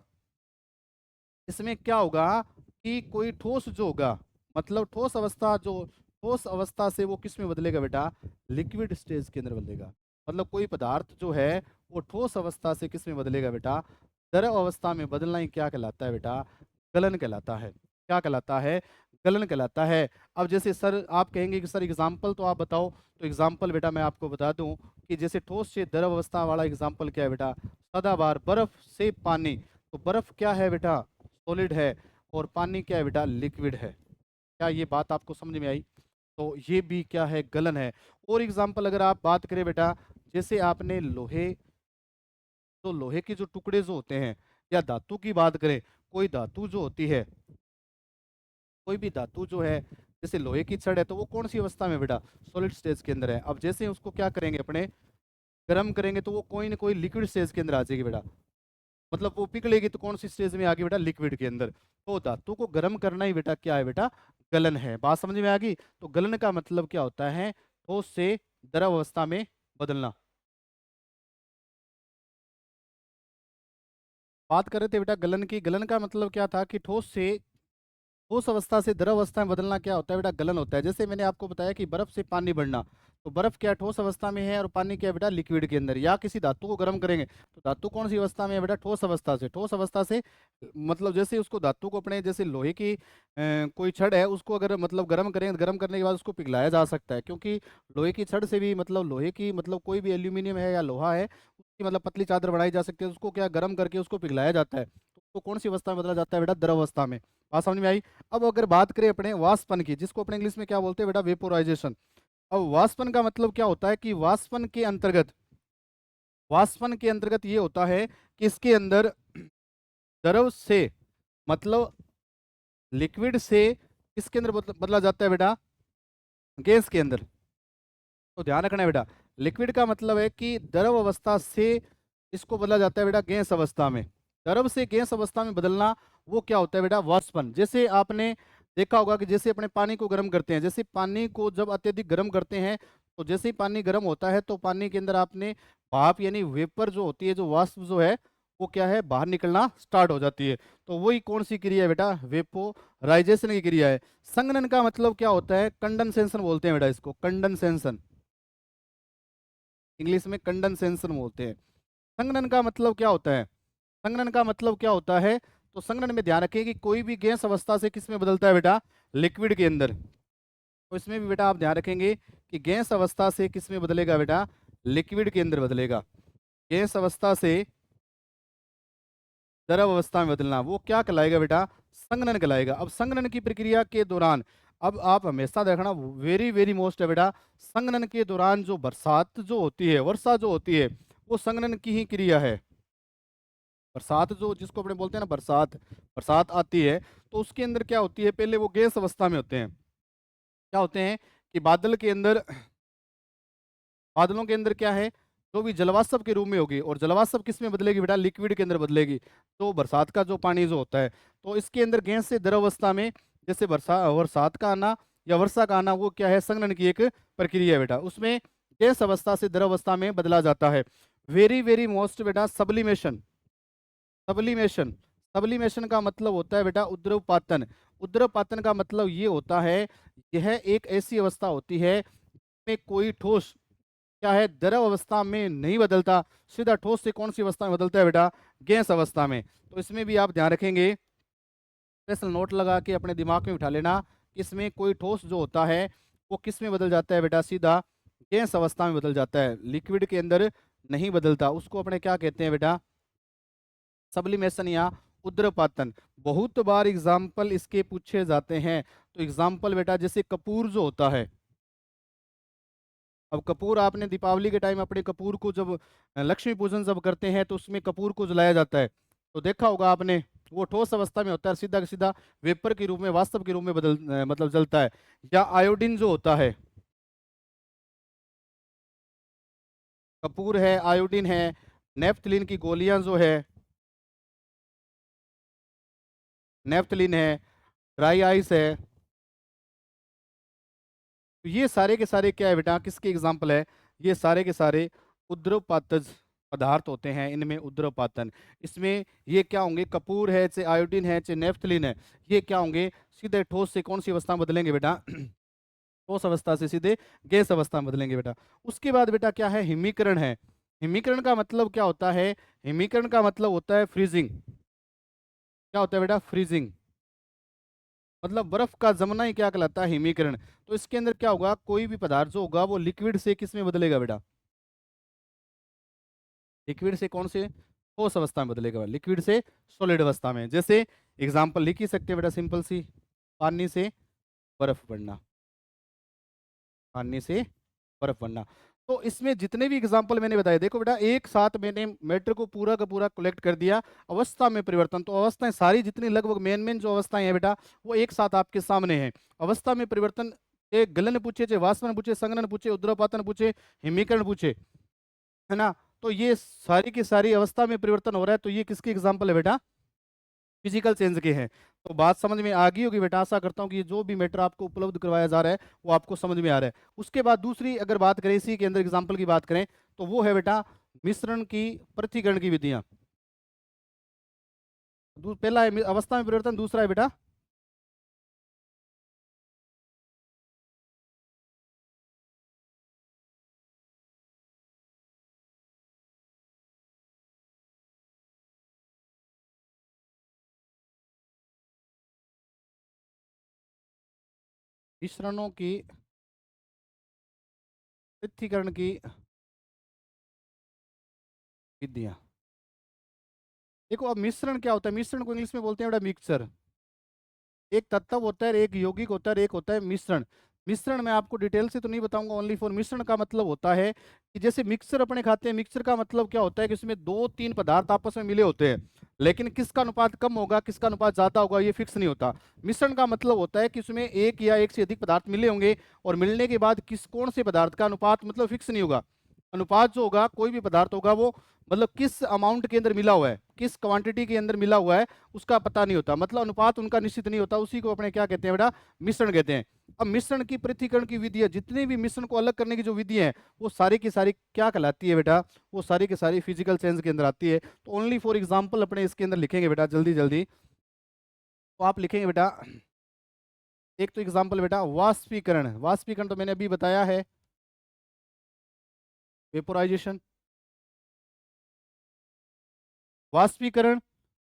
इसमें क्या होगा कि कोई ठोस जो होगा, मतलब ठोस अवस्था जो, ठोस अवस्था से वो किस में बदलेगा बेटा, लिक्विड स्टेज के अंदर बदलेगा। मतलब कोई पदार्थ जो है वो ठोस अवस्था से किस में बदलेगा बेटा, द्रव अवस्था में बदलना ही क्या कहलाता है बेटा, गलन कहलाता है। क्या कहलाता है, गलन कहलाता है। अब जैसे सर आप कहेंगे कि सर एग्जाम्पल तो आप बताओ, तो एग्जाम्पल बेटा मैं आपको बता दूं कि जैसे ठोस से द्रव अवस्था वाला एग्जाम्पल क्या है बेटा, सदाबहार, बर्फ से पानी। तो बर्फ क्या है बेटा, सॉलिड है, और पानी क्या है बेटा, लिक्विड है। क्या ये बात आपको समझ में आई। तो ये भी क्या है, गलन है। और एग्जाम्पल अगर आप बात करें बेटा, जैसे आपने लोहे, तो लोहे के जो टुकड़े जो होते हैं, या धातु की बात करें, कोई धातु जो होती है, कोई भी धातु जो है, जैसे लोहे की छड़ है, तो वो कौन सी अवस्था में बेटा, सॉलिड स्टेज के अंदर है। अब जैसे उसको क्या करेंगे अपने, गर्म करेंगे, तो वो कोई ना कोई लिक्विड स्टेज के अंदर आ जाएगी बेटा। मतलब वो पिघलेगी तो कौन सी स्टेज में आ गई बेटा, लिक्विड के अंदर। तो धातु को गर्म करना ही बेटा क्या है बेटा, गलन है। बात समझ में आ गई। तो गलन का मतलब क्या होता है, ठोस से द्रव अवस्था में बदलना। बात कर रहे थे बेटा गलन की, गलन का मतलब क्या था कि ठोस से, ठोस अवस्था से द्रव अवस्था में बदलना क्या होता है बेटा, गलन होता है। जैसे मैंने आपको बताया कि बर्फ से पानी बढ़ना, तो बर्फ क्या है, ठोस अवस्था में है, और पानी क्या है बेटा, लिक्विड के अंदर। या किसी धातु को गर्म करेंगे, तो धातु कौन सी अवस्था में है बेटा, ठोस अवस्था से। ठोस अवस्था से मतलब जैसे उसको धातु को अपने, जैसे लोहे की कोई छड़ है, उसको अगर मतलब गर्म करेंगे, तो गर्म करने के बाद उसको पिघलाया जा सकता है, क्योंकि लोहे की छड़ से भी, मतलब लोहे की, मतलब कोई भी एल्यूमिनियम है या लोहा है, उसकी मतलब पतली चादर बनाई जा सकती है, उसको क्या गर्म करके उसको पिघलाया जाता है, तो उसको कौन सी अवस्था में बदला जाता है बेटा, द्रव अवस्था में। बात समझ में आई। अब अगर बात करें अपने वाष्पन की, जिसको अपने इंग्लिश में क्या बोलते हैं बेटा, वेपोराइजेशन। अब वाष्पन का मतलब क्या होता है कि वाष्पन के अंतर्गत, वाष्पन के अंतर्गत ये होता है कि इसके अंदर द्रव से, मतलब लिक्विड से किसके अंदर बदला जाता है बेटा, गैस के अंदर। तो ध्यान रखना है बेटा, लिक्विड का मतलब है कि द्रव अवस्था से इसको बदला जाता है बेटा गैस अवस्था में। द्रव से गैस अवस्था में बदलना, वो क्या होता है बेटा, वाष्पन। जैसे आपने देखा होगा कि जैसे अपने पानी को गर्म करते हैं, जैसे पानी को जब अत्यधिक गर्म करते हैं, तो जैसे ही पानी गर्म होता है, तो पानी के अंदर आपने भाप यानी वेपर जो होती है, जो वाष्प जो है, वो क्या है, बाहर निकलना स्टार्ट हो जाती है। तो वही कौन सी क्रिया है बेटा, वेपोराइजेशन की क्रिया है। संघनन का मतलब क्या होता है, कंडेंसेशन बोलते हैं बेटा इसको, कंडेंसेशन, इंग्लिश में कंडेंसेशन बोलते हैं। संघनन का मतलब क्या होता है, संघनन का मतलब क्या होता है, तो संघनन में ध्यान रखिए कि कोई भी गैस अवस्था से किस में बदलता है बेटा, लिक्विड के अंदर। तो इसमें भी बेटा आप ध्यान रखेंगे कि गैस अवस्था से किस में बदलेगा बेटा, लिक्विड के अंदर बदलेगा। गैस अवस्था से द्रव अवस्था में बदलना, वो क्या कहलाएगा बेटा, संघनन कहलाएगा। अब संघनन की प्रक्रिया के दौरान, अब आप हमेशा देखना, वेरी वेरी मोस्ट है बेटा, संघनन के दौरान जो बरसात जो होती है, वर्षा जो होती है, वो संघनन की ही क्रिया है। बरसात जो, जिसको अपने बोलते हैं ना बरसात, बरसात आती है, तो उसके अंदर क्या होती है, पहले वो गैस अवस्था में होते हैं। क्या होते हैं कि बादल के अंदर, बादलों के अंदर क्या है, जो भी जलवाष्प के रूप में होगी, और जलवाष्प किस में बदलेगी बेटा, लिक्विड के अंदर बदलेगी। तो बरसात का जो पानी जो होता है, तो इसके अंदर गैस से द्रव अवस्था में, जैसे बरसात का आना या वर्षा का आना, वो क्या है, संघनन की एक प्रक्रिया है बेटा। उसमें गैस अवस्था से द्रव अवस्था में बदला जाता है। वेरी वेरी मोस्ट बेटा, सब्लिमेशन। सब्लिमेशन, सब्लिमेशन का मतलब होता है बेटा उद्रवपातन। उद्रपातन का मतलब ये होता है, यह एक ऐसी अवस्था होती है में कोई ठोस क्या है, द्रव अवस्था में नहीं बदलता, सीधा ठोस से कौन सी अवस्था में बदलता है बेटा, गैस अवस्था में। तो इसमें भी आप ध्यान रखेंगे, स्पेशल नोट लगा के अपने दिमाग में बिठा लेना, इसमें कोई ठोस जो होता है वो किस में बदल जाता है बेटा, सीधा गैस अवस्था में बदल जाता है, लिक्विड के अंदर नहीं बदलता। उसको अपने क्या कहते हैं बेटा, सब्लिमेशन या उद्रपातन। बहुत बार एग्जाम्पल इसके पूछे जाते हैं। तो एग्जाम्पल बेटा जैसे कपूर जो होता है, अब कपूर आपने दीपावली के टाइम अपने कपूर को जब लक्ष्मी पूजन जब करते हैं तो उसमें कपूर को जलाया जाता है, तो देखा होगा आपने, वो ठोस अवस्था में होता है, सीधा का सीधा वेपर के रूप में, वास्तव के रूप में मतलब जलता है। या आयोडीन जो होता है, कपूर है, आयोडीन है, नेफ्थलीन की गोलियां जो है, नेफ्थलीन है, ड्राई आइस है, तो ये सारे के सारे क्या है बेटा, किसके एग्जाम्पल है, ये सारे के सारे उद्रवपातज पदार्थ होते हैं, इनमें उद्रवपातन। इसमें ये क्या होंगे, कपूर है, चाहे आयोडीन है, चाहे नेफ्थलीन है, ये क्या होंगे, सीधे ठोस से कौन सी अवस्था में बदलेंगे बेटा, ठोस अवस्था से सीधे गैस अवस्था में बदलेंगे बेटा। उसके बाद बेटा क्या है, हिमीकरण है। हिमीकरण का मतलब क्या होता है, हिमीकरण का मतलब होता है फ्रीजिंग। क्या होता है बेटा, फ्रीजिंग, मतलब बर्फ का जमना ही क्या कहलाता है, हिमीकरण। तो इसके अंदर क्या होगा, कोई भी पदार्थ जो होगा वो लिक्विड से किस में बदलेगा बेटा, लिक्विड से कौन से, ठोस अवस्था में बदलेगा, लिक्विड से सॉलिड अवस्था में। जैसे एग्जांपल लिख ही सकते हैं बेटा, सिंपल सी, पानी से बर्फ बनना, पानी से बर्फ बनना। तो इसमें जितने भी एग्जांपल मैंने बताए, देखो बेटा एक साथ मैंने मैटर को पूरा का पूरा कलेक्ट कर दिया। अवस्था में परिवर्तन, तो अवस्थाएं सारी जितनी लगभग मेन मेन जो अवस्थाएं हैं बेटा, वो एक साथ आपके सामने हैं। अवस्था में परिवर्तन, एक गलन पूछे, चाहे वाष्पन पूछे, संघनन पूछे, उद्रपातन पूछे, हिमीकरण पूछे, है ना, तो ये सारी की सारी अवस्था में परिवर्तन हो रहा है, तो ये किसकी एग्जाम्पल है बेटा, फिजिकल चेंज के हैं। तो बात समझ में आ गई होगी बेटा, आशा करता हूँ कि जो भी मैटर आपको उपलब्ध करवाया जा रहा है वो आपको समझ में आ रहा है। उसके बाद दूसरी अगर बात करें, इसी के अंदर एग्जाम्पल की बात करें, तो वो है बेटा मिश्रण की पृथक्करण की विधियां। पहला है अवस्था में परिवर्तन, दूसरा है बेटा मिश्रणों की पृथक्करण की विधियां। देखो अब मिश्रण क्या होता है, मिश्रण को इंग्लिश में बोलते हैं बेटा मिक्सचर। एक तत्व होता है, एक यौगिक होता है, एक होता है मिश्रण। मिश्रण मैं आपको डिटेल से तो नहीं बताऊंगा, ओनली फॉर मिश्रण का मतलब होता है कि जैसे मिक्सर अपने खाते हैं, मिक्सर का मतलब क्या होता है कि उसमें दो तीन पदार्थ आपस में मिले होते हैं, लेकिन किसका अनुपात कम होगा, किसका अनुपात ज्यादा होगा, ये फिक्स नहीं होता। मिश्रण का मतलब होता है कि उसमें एक या एक से अधिक पदार्थ मिले होंगे, और मिलने के बाद किस कौन से पदार्थ का अनुपात मतलब फिक्स नहीं होगा। अनुपात जो होगा, कोई भी पदार्थ होगा वो मतलब किस अमाउंट के अंदर मिला हुआ है, किस क्वांटिटी के अंदर मिला हुआ है, उसका पता नहीं होता, मतलब अनुपात उनका निश्चित नहीं होता, उसी को अपने क्या कहते हैं बेटा, मिश्रण कहते हैं। अब मिश्रण की पृथक्करण की विधियां, जितने भी मिश्रण को अलग करने की जो विधि है, वो सारी की सारी क्या कहलाती है बेटा, वो सारी की सारी फिजिकल सेंस के अंदर आती है। तो ओनली फॉर एग्जाम्पल अपने इसके अंदर लिखेंगे बेटा जल्दी जल्दी। तो आप लिखेंगे बेटा, एक तो एग्जाम्पल बेटा वाष्पीकरण, वाष्पीकरण तो मैंने अभी बताया है, वेपोराइजेशन, वाष्पीकरण।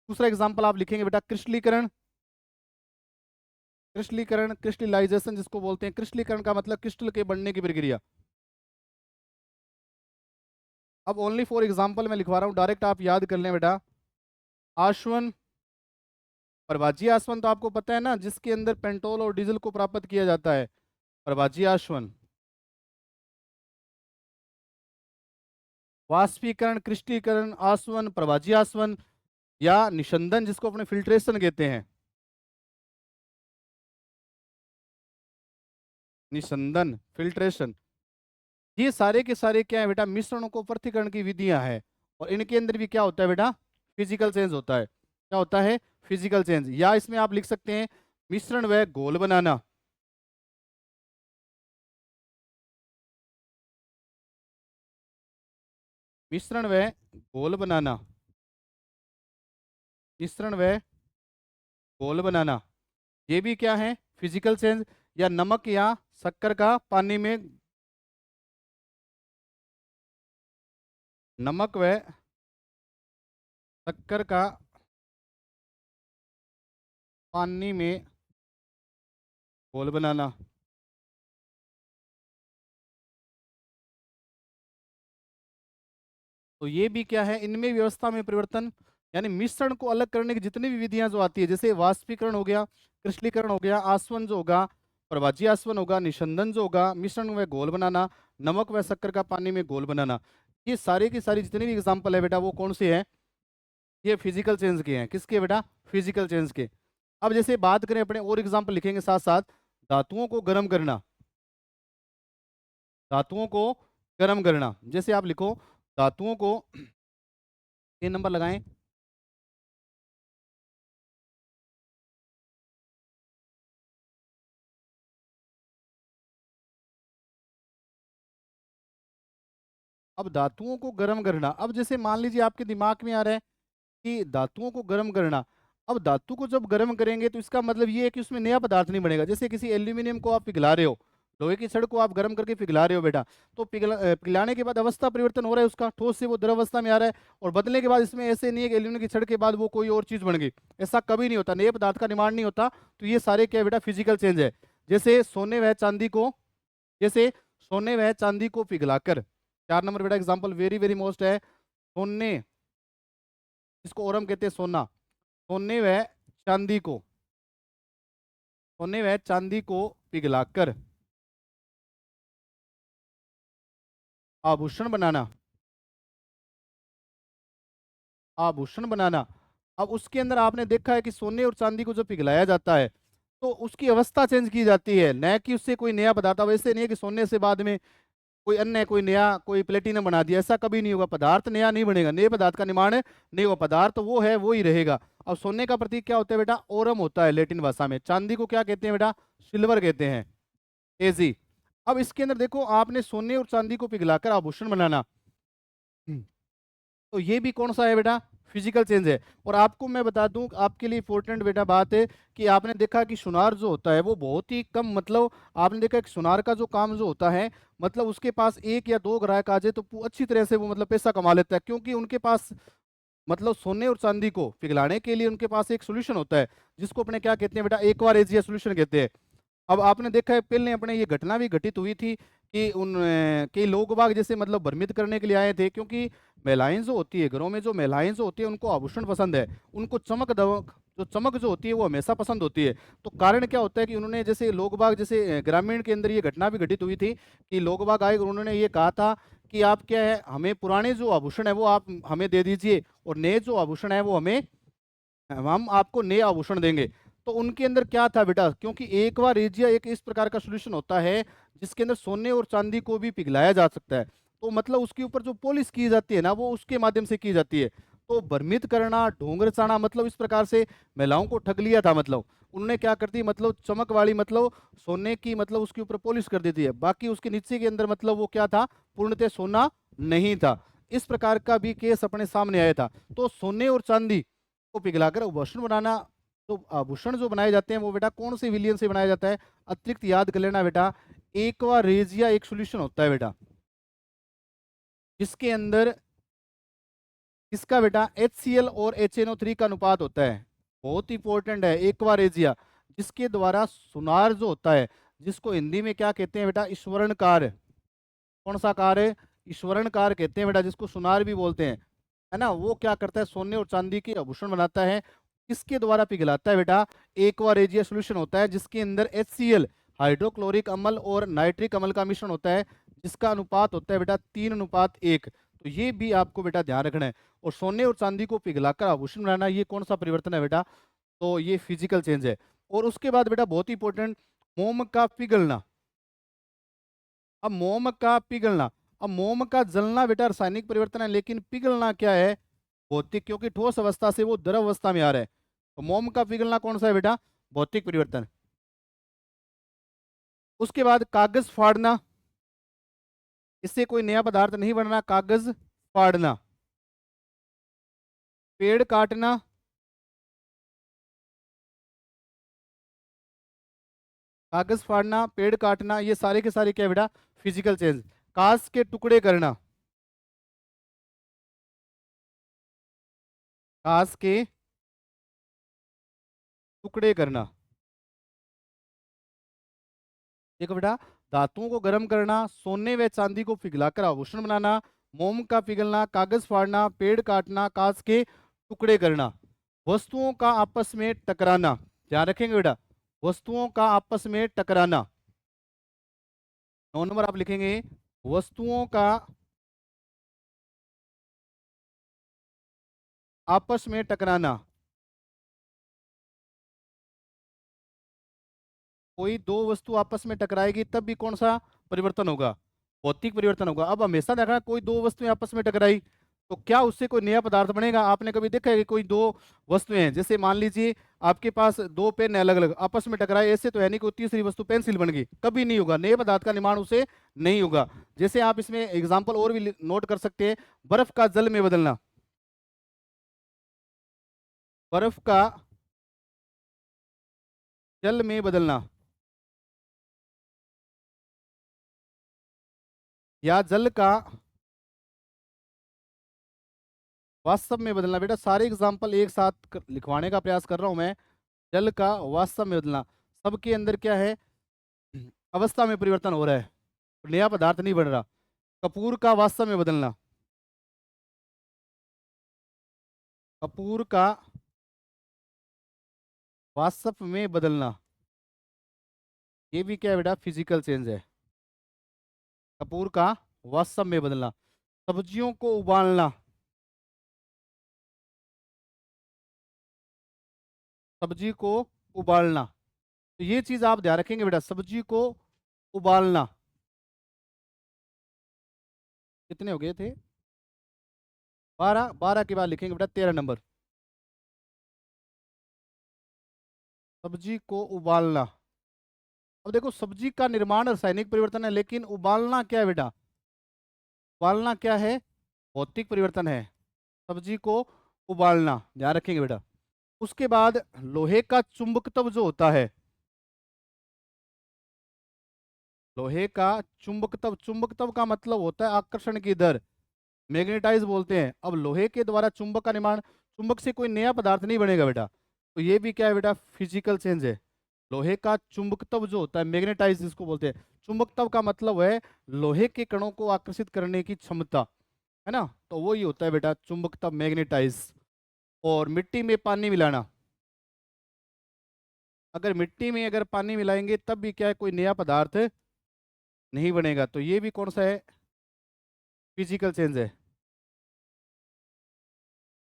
दूसरा एग्जाम्पल आप लिखेंगे बेटा क्रिस्टलीकरण, क्रिस्टलीकरण, क्रिस्टलाइजेशन जिसको बोलते हैं, क्रिस्टलीकरण का मतलब क्रिस्टल के बनने की प्रक्रिया। अब ओनली फॉर एग्जांपल मैं लिखवा रहा हूँ, डायरेक्ट आप याद कर लें बेटा। आश्वन, प्रभाज्य आसवन तो आपको पता है ना, जिसके अंदर पेट्रोल और डीजल को प्राप्त किया जाता है, प्रभाज्य आसवन। वाष्पीकरण, क्रिस्टलीकरण, आसवन, प्रभाज्य आसवन, या निशंदन जिसको अपने फिल्ट्रेशन कहते हैं, निशंदन, फिल्ट्रेशन। ये सारे के सारे क्या है बेटा, मिश्रणों को पृथक्करण की विधियां हैं, और इनके अंदर भी क्या होता है बेटा, फिजिकल चेंज होता है। क्या होता है, फिजिकल चेंज। या इसमें आप लिख सकते हैं मिश्रण व घोल बनाना, मिश्रण व घोल बनाना, मिश्रण व घोल बनाना। ये भी क्या है, फिजिकल चेंज, या नमक या शक्कर का पानी में, नमक व शक्कर का पानी में घोल बनाना। तो ये भी क्या है, इनमें व्यवस्था में परिवर्तन, यानी मिश्रण को अलग करने की जितनी भी विधियां जो आती है, जैसे वाष्पीकरण हो गया, क्रिस्टलीकरण हो गया, आसवन जो होगा, प्रवाजी आसवन होगा, निशंदन जो होगा, मिश्रण व घोल बनाना, नमक व शक्कर का पानी में घोल बनाना, ये सारे की सारी जितनी भी एग्जाम्पल है बेटा वो कौन से हैं, ये फिजिकल चेंज के हैं। किसके बेटा, फिजिकल चेंज के। अब जैसे बात करें अपने और एग्जाम्पल लिखेंगे साथ साथ, धातुओं को गर्म करना, धातुओं को गर्म करना, जैसे आप लिखो धातुओं को, 3 नंबर लगाएं, अब धातुओं को गर्म करना, अब जैसे मान लीजिए आपके दिमाग में आ रहा है कि धातुओं को गर्म करना, अब धातु को जब गर्म करेंगे तो इसका मतलब ये है कि उसमें नया पदार्थ नहीं बनेगा। जैसे किसी एल्यूमिनियम को आप पिघला रहे हो, लोहे की छड़ को आप गर्म करके पिघला रहे हो बेटा, तो पिघलाने के बाद अवस्था परिवर्तन हो रहा है उसका, ठोस से वो द्रव अवस्था में आ रहा है, और बदलने के बाद इसमें ऐसे नहीं है कि एल्यूमिनियम की छड़ के बाद वो कोई और चीज बन गई, ऐसा कभी नहीं होता, नए पदार्थ का निर्माण नहीं होता। तो ये सारे क्या है बेटा, फिजिकल चेंज है। जैसे सोने व चांदी को, जैसे सोने व चांदी को पिघलाकर, 4 नंबर बेटा एग्जाम्पल वेरी वेरी मोस्ट है, सोने, इसको और हम कहते हैं सोना, सोने व चांदी को, सोने व चांदी को पिघलाकर आभूषण बनाना, आभूषण बनाना। अब उसके अंदर आपने देखा है कि सोने और चांदी को जब पिघलाया जाता है तो उसकी अवस्था चेंज की जाती है, न कि उससे कोई नया पदार्थ। अब ऐसे नहीं है कि सोने से बाद में कोई अन्य कोई नया कोई प्लेटिनम बना दिया, ऐसा कभी नहीं होगा, पदार्थ नया नहीं बनेगा, नए पदार्थ का निर्माण नहीं होगा, पदार्थ वो है वो ही रहेगा। अब सोने का प्रतीक क्या होता है बेटा, ओरम होता है लैटिन भाषा में, चांदी को क्या कहते हैं बेटा, सिल्वर कहते हैं, एजी। अब इसके अंदर देखो आपने सोने और चांदी को पिघलाकर आभूषण बनाना, तो ये भी कौन सा है बेटा, फिजिकल चेंज है। और आपको मैं बता दूं, आपके लिए इंपॉर्टेंट बेटा बात है कि आपने देखा कि सुनार जो होता है वो बहुत ही कम, मतलब आपने देखा कि सुनार का जो काम जो होता है, मतलब उसके पास एक या दो ग्राहक आ जाए तो अच्छी तरह से वो मतलब पैसा कमा लेता है, क्योंकि उनके पास मतलब सोने और चांदी को पिघलाने के लिए उनके पास एक सोल्यूशन होता है, जिसको अपने क्या कहते हैं बेटा, एक्वारेजिया सोल्यूशन कहते हैं। अब आपने देखा है पहले अपने ये घटना भी घटित हुई थी कि उन कई लोग बाग जैसे मतलब भ्रमित करने के लिए आए थे, क्योंकि महिलाएं जो होती है घरों में, जो महिलाएं जो होती है उनको आभूषण पसंद है, उनको चमक दमक जो चमक जो होती है वो हमेशा पसंद होती है। तो कारण क्या होता है कि उन्होंने जैसे लोग बाग जैसे ग्रामीण के अंदर ये घटना भी घटित हुई थी कि लोग बाग आए और उन्होंने ये कहा था कि आप क्या है, हमें पुराने जो आभूषण है वो आप हमें दे दीजिए, और नए जो आभूषण है वो हमें, हम आपको नए आभूषण देंगे। तो उनके अंदर क्या था बेटा, क्योंकि एक बार रेजिया एक इस प्रकार का सोल्यूशन होता है जिसके अंदर सोने और चांदी को भी पिघलाया जा सकता है, तो मतलब उसके ऊपर जो पॉलिश की जाती है ना वो उसके माध्यम से की जाती है। तो भ्रमित करना, ढोंग रचाना, मतलब इस प्रकार से महिलाओं को ठग लिया था, मतलब उन्होंने क्या करती, मतलब चमक वाली, मतलब सोने की, मतलब उसके ऊपर पॉलिश कर देती है, बाकी उसके नीचे के अंदर मतलब वो क्या था, पूर्णतः सोना नहीं था। इस प्रकार का भी केस अपने सामने आया था। तो सोने और चांदी को पिघलाकर आभूषण बनाना, तो आभूषण जो बनाए जाते हैं वो बेटा कौन से विलियन से बनाया जाता है, अतिरिक्त याद कर लेना बेटा, एक्वा रेजिया एक सोल्यूशन होता है बेटा, जिसके अंदर इसका बेटा HCl और HNO3 का अनुपात होता है, बहुत इंपॉर्टेंट है एक्वा रेजिया, जिसके द्वारा सुनार जो होता है, जिसको हिंदी में क्या कहते हैं बेटा, ईश्वरण कार्य, कौन सा कार्य, ईश्वरण कार्य कहते हैं बेटा, जिसको सुनार भी बोलते हैं, है ना, वो क्या करता है, सोने और चांदी के आभूषण बनाता है। किसके द्वारा पिघलाता है बेटा, एक्वा सोल्यूशन होता है जिसके अंदर HCl हाइड्रोक्लोरिक अम्ल और नाइट्रिक अम्ल का मिश्रण होता है, जिसका अनुपात होता है बेटा 3:1। तो ये भी आपको बेटा ध्यान रखना है। और सोने और चांदी को पिघलाकर आभूषण बनाना, ये कौन सा परिवर्तन है बेटा, तो ये फिजिकल चेंज है। और उसके बाद बेटा बहुत ही इंपॉर्टेंट, मोम का पिघलना। अब मोम का पिघलना, अब मोम का जलना बेटा रासायनिक परिवर्तन है, लेकिन पिघलना क्या है, भौतिक, क्योंकि ठोस अवस्था से वो द्रव अवस्था में आ रहा है। तो मोम का पिघलना कौन सा है बेटा, भौतिक परिवर्तन। उसके बाद कागज फाड़ना, इससे कोई नया पदार्थ नहीं बनना, कागज फाड़ना। पेड़ काटना, कागज फाड़ना, पेड़ काटना, ये सारे के सारे क्या है बेटा, फिजिकल चेंज। कांच के टुकड़े करना, कांच के टुकड़े करना। देखो बेटा, धातुओं को गर्म करना, सोने व चांदी को पिघलाकर आभूषण बनाना, मोम का पिघलना, कागज फाड़ना, पेड़ काटना, कांच के टुकड़े करना। वस्तुओं का आपस में टकराना, ध्यान रखेंगे बेटा, वस्तुओं का आपस में टकराना। 9 नंबर आप लिखेंगे, वस्तुओं का आपस में टकराना। कोई दो वस्तु आपस में टकराएगी तब भी कौन सा परिवर्तन होगा, भौतिक परिवर्तन होगा। अब हमेशा देखा कोई दो वस्तुएं आपस में टकराई तो क्या उससे कोई नया पदार्थ बनेगा? आपने कभी देखा है कि कोई दो वस्तुएं हैं, जैसे मान लीजिए आपके पास दो पेन अलग अलग आपस में टकराए, ऐसे तो है नहीं कोई तीसरी वस्तु पेंसिल बन गई, कभी नहीं होगा, नए पदार्थ का निर्माण उसे नहीं होगा। जैसे आप इसमें एग्जाम्पल और भी नोट कर सकते हैं, बर्फ का जल में बदलना, बर्फ का जल में बदलना, या जल का वास्तव में बदलना। बेटा सारे एग्जाम्पल एक साथ लिखवाने का प्रयास कर रहा हूं मैं। जल का वास्तव में बदलना, सबके अंदर क्या है, अवस्था में परिवर्तन हो रहा है, नया पदार्थ नहीं बन रहा। कपूर का वास्तव में बदलना, कपूर का वास्तव में बदलना, ये भी क्या है बेटा, फिजिकल चेंज है। कपूर का वास्तव में बदलना। सब्जियों को उबालना, सब्जी को उबालना, तो ये चीज आप ध्यान रखेंगे बेटा, सब्जी को उबालना। कितने हो गए थे? 12। 12 के बाद लिखेंगे बेटा 13 नंबर, सब्जी को उबालना। अब देखो, सब्जी का निर्माण रासायनिक परिवर्तन है, लेकिन उबालना क्या है बेटा, उबालना क्या है, भौतिक परिवर्तन है। सब्जी को उबालना, ध्यान रखेंगे बेटा। उसके बाद लोहे का चुंबकत्व जो होता है, लोहे का चुंबकत्व, चुंबकत्व का मतलब होता है आकर्षण की दर, मैग्नेटाइज बोलते हैं। अब लोहे के द्वारा चुंबक का निर्माण, चुंबक से कोई नया पदार्थ नहीं बनेगा बेटा, तो ये भी क्या है बेटा, फिजिकल चेंज है। लोहे का चुंबकत्व जो होता है, मैग्नेटाइज जिसको बोलते हैं, चुंबकत्व का मतलब है लोहे के कणों को आकर्षित करने की क्षमता, है ना, तो वो ही होता है बेटा चुंबकत्व, मैग्नेटाइज। और मिट्टी में पानी मिलाना, अगर मिट्टी में अगर पानी मिलाएंगे तब भी क्या है, कोई नया पदार्थ नहीं बनेगा, तो ये भी कौन सा है, फिजिकल चेंज है।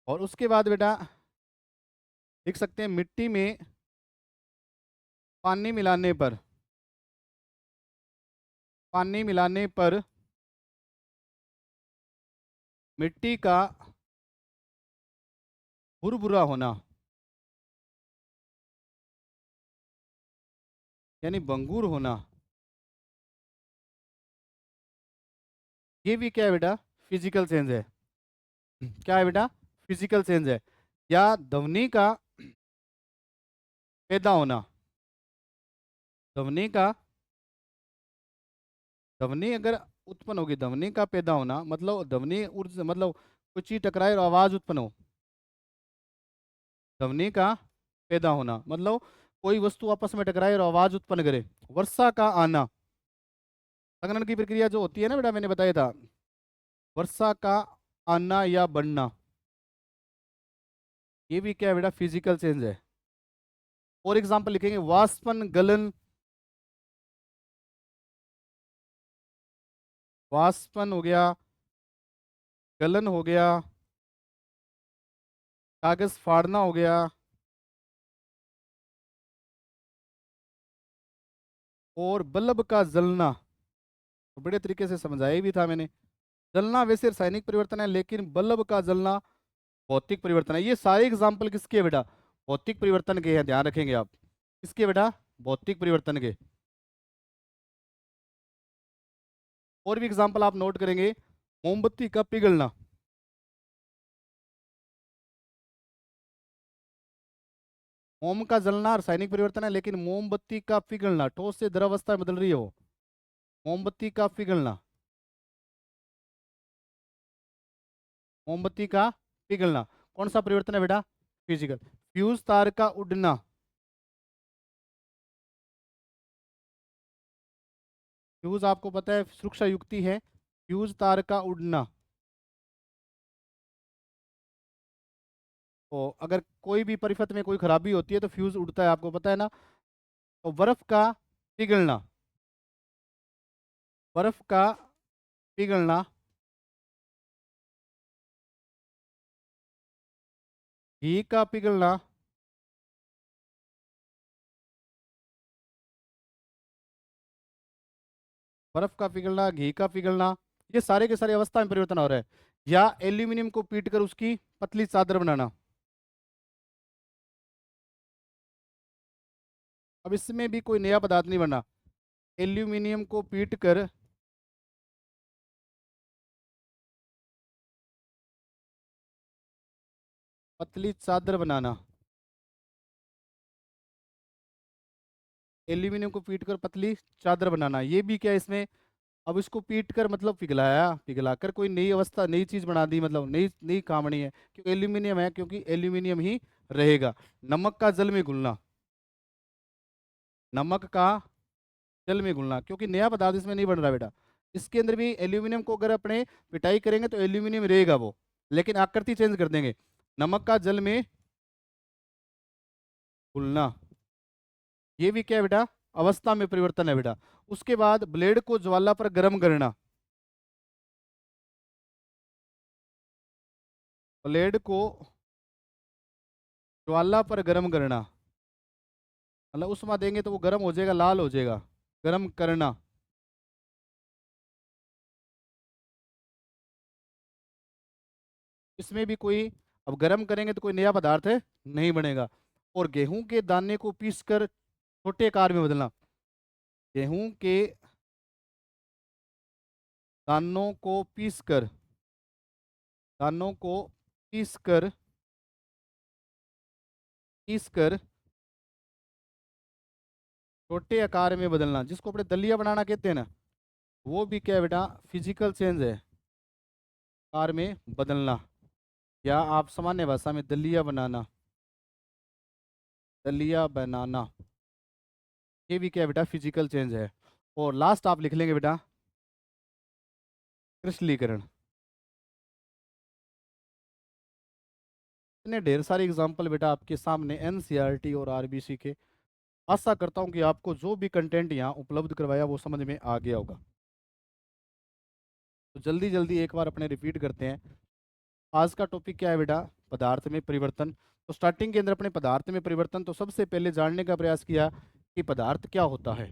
और उसके बाद बेटा लिख सकते हैं, मिट्टी में पानी मिलाने पर, पानी मिलाने पर मिट्टी का भुरभुरा होना, यानी भंगुर होना, ये भी क्या है बेटा, फिजिकल चेंज है। क्या है बेटा, फिजिकल चेंज है। या ध्वनि का पैदा होना, ध्वनि का, ध्वनि अगर उत्पन्न होगी, ध्वनि का पैदा होना मतलब ध्वनि ऊर्जा, मतलब कोई चीज टकराए और आवाज उत्पन्न हो, ध्वनि का पैदा होना मतलब कोई वस्तु आपस में टकराए और आवाज उत्पन्न करे। वर्षा का आना, संघनन की प्रक्रिया जो होती है ना बेटा, मैंने बताया था, वर्षा का आना या बढ़ना, ये भी क्या है बेटा, फिजिकल चेंज है। और एग्जांपल लिखेंगे, वाष्पन गलन, वाष्पन हो गया, गलन हो गया, कागज फाड़ना हो गया, और बल्ब का जलना, तो बड़े तरीके से समझाया भी था मैंने। जलना वैसे रासायनिक परिवर्तन है, लेकिन बल्ब का जलना भौतिक परिवर्तन है। ये सारे एग्जाम्पल किसके हैं बेटा, भौतिक परिवर्तन के हैं, ध्यान रखेंगे आप, किसके बेटा, भौतिक परिवर्तन के। और भी एग्जाम्पल आप नोट करेंगे, मोमबत्ती का पिघलना, मोम का जलना रासायनिक परिवर्तन है, लेकिन मोमबत्ती का पिघलना, ठोस से द्रवावस्था में बदल रही है वो। मोमबत्ती का पिघलना, मोमबत्ती का पिघलना कौन सा परिवर्तन है बेटा? फिजिकल। फ्यूज तार का उड़ना, फ्यूज आपको पता है सुरक्षा युक्ति है, फ्यूज तार का उड़ना। तो अगर कोई भी परिपथ में कोई खराबी होती है तो फ्यूज उड़ता है, आपको पता है ना। तो बर्फ का पिघलना, बर्फ का पिघलना, घी का पिघलना, बर्फ का पिघलना, घी का पिघलना, ये सारे के सारे अवस्था में परिवर्तन हो रहा है। या एल्यूमिनियम को पीट कर उसकी पतली चादर बनाना। अब इसमें भी कोई नया पदार्थ नहीं बना। एल्यूमिनियम को पीट कर पतली चादर बनाना, एल्यूमिनियम को पीट कर पतली चादर बनाना, ये भी क्या है इसमें? अब इसको पीट कर मतलब पिघलाया, पिघलाकर कोई नई अवस्था नई चीज बना दी, मतलब नई नई कामनी है, क्योंकि एल्यूमिनियम है, क्योंकि एल्यूमिनियम ही रहेगा। नमक का जल में घुलना, नमक का जल में घुलना, क्योंकि नया पदार्थ इसमें नहीं बन रहा बेटा। इसके अंदर भी एल्यूमिनियम को अगर अपने पिटाई करेंगे तो एल्यूमिनियम रहेगा वो, लेकिन आकृति चेंज कर देंगे। नमक का जल में घुलना, ये भी क्या है बेटा? अवस्था में परिवर्तन है बेटा। उसके बाद ब्लेड को ज्वाला पर गर्म करना, ब्लेड को ज्वाला पर गर्म करना, मतलब उष्मा देंगे तो वो गर्म हो जाएगा, लाल हो जाएगा। गर्म करना, इसमें भी कोई, अब गर्म करेंगे तो कोई नया पदार्थ नहीं बनेगा। और गेहूं के दाने को पीसकर छोटे आकार में बदलना, गेहूं के दानों को पीसकर, दानों को पीसकर, पीसकर छोटे आकार में बदलना, जिसको अपने दलिया बनाना कहते हैं ना, वो भी क्या है बेटा? फिजिकल चेंज है, आकार में बदलना। या आप सामान्य भाषा में दलिया बनाना, दलिया बनाना, ये भी क्या है बेटा? फिजिकल चेंज है। और लास्ट आप लिख लेंगे बेटा क्रिस्टलीकरण। इतने ढेर सारे एग्जाम्पल बेटा आपके सामने एनसीईआरटी और आरबीसी के। आशा करता हूँ कि आपको जो भी कंटेंट यहाँ उपलब्ध करवाया वो समझ में आ गया होगा। तो जल्दी जल्दी एक बार अपने रिपीट करते हैं। आज का टॉपिक क्या है बेटा? पदार्थ में परिवर्तन। तो स्टार्टिंग के अंदर अपने पदार्थ में परिवर्तन, तो सबसे पहले जानने का प्रयास किया कि पदार्थ क्या होता है।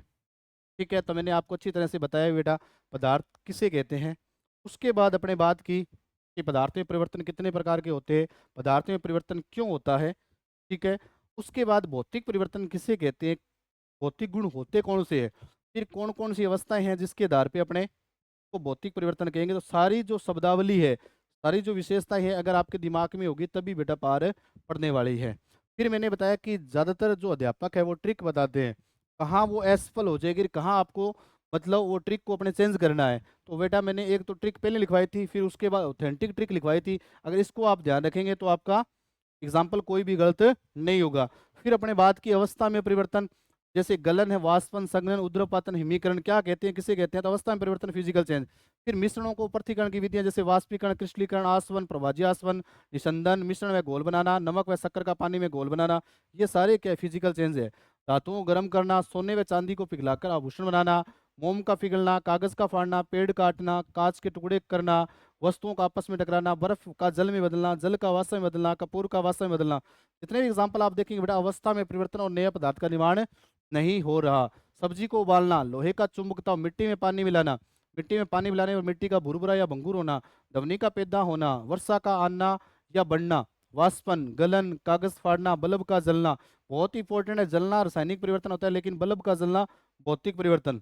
ठीक है, तो मैंने आपको अच्छी तरह से बताया बेटा पदार्थ किसे कहते हैं। उसके बाद अपने बात की कि पदार्थ में परिवर्तन कितने प्रकार के होते हैं, पदार्थ में परिवर्तन क्यों होता है। ठीक है, उसके बाद भौतिक परिवर्तन किसे कहते हैं, भौतिक गुण होते कौन से हैं, फिर कौन कौन सी अवस्थाएं हैं जिसके आधार पे अपने को भौतिक परिवर्तन कहेंगे। तो सारी जो शब्दावली है, सारी जो विशेषताएं हैं, अगर आपके दिमाग में होगी तभी बेटा पार पड़ने वाली है। फिर मैंने बताया कि ज़्यादातर जो अध्यापक है वो ट्रिक बताते हैं, कहाँ वो असफल हो जाएगी, कहाँ आपको मतलब वो ट्रिक को अपने चेंज करना है। तो बेटा मैंने एक तो ट्रिक पहले लिखवाई थी, फिर उसके बाद ऑथेंटिक ट्रिक लिखवाई थी। अगर इसको आप ध्यान रखेंगे तो आपका एग्जाम्पल कोई भी गलत नहीं होगा। फिर अपने बात की अवस्था में परिवर्तन, जैसे गलन है, वाष्पन, संघनन, उद्रपातन, हिमीकरण, क्या कहते हैं, किसे कहते हैं? तो अवस्था में परिवर्तन, फिजिकल चेंज। फिर मिश्रणों को पृथक्करण की विधियां, जैसे वाष्पीकरण, क्रिस्टलीकरण, आसवन, प्रभाज्य आसवन, निस्संदन, मिश्रण में घोल बनाना, नमक व शक्कर का पानी में घोल बनाना, ये सारे क्या फिजिकल चेंज है। धातुओं को गर्म करना, सोने व चांदी को पिघलाकर आभूषण बनाना, मोम का पिघलना, कागज का फाड़ना, पेड़ काटना, कांच के टुकड़े करना, वस्तुओं का आपस में टकराना, बर्फ का जल में बदलना, जल का वाष्प में बदलना, कपूर का वाष्प में बदलना, जितने भी एग्जाम्पल आप देखेंगे बेटा अवस्था में परिवर्तन और नए पदार्थ का निर्माण नहीं हो रहा। सब्जी को उबालना, लोहे का चुंबकता, मिट्टी में पानी मिलाना, मिट्टी में पानी मिलाने और मिट्टी का भुरभुरा या भंगुर होना, ध्वनि का पैदा होना, वर्षा का आना या बढ़ना, वाष्पन, गलन, कागज फाड़ना, बल्ब का जलना। बहुत ही इंपॉर्टेंट है, जलना रासायनिक परिवर्तन होता है, लेकिन बल्ब का जलना भौतिक परिवर्तन।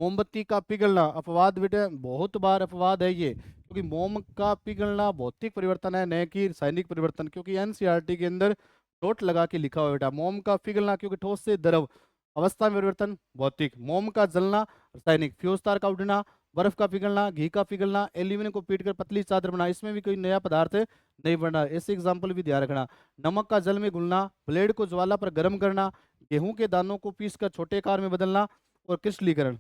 मोमबत्ती का पिघलना, अपवाद बेटे, बहुत बार अपवाद है ये, क्योंकि मोम का पिघलना भौतिक परिवर्तन है, न कि रासायनिक परिवर्तन, क्योंकि एनसीईआरटी के अंदर नोट लगा के लिखा हुआ बेटा। मोम का पिघलना, क्योंकि ठोस से द्रव, अवस्था में परिवर्तन भौतिक। मोम का जलना रासायनिक। फ्यूज तार का उड़ना, बर्फ का पिघलना, घी का पिघलना, एल्यूमिनियम को पीटकर पतली चादर बना, इसमें भी कोई नया पदार्थ नहीं बना। ऐसे एग्जाम्पल भी ध्यान रखना। नमक का जल में घुलना, ब्लेड को ज्वाला पर गर्म करना, गेहूं के दानों को पीसकर छोटे आकार में बदलना, और क्रिस्टलीकरण।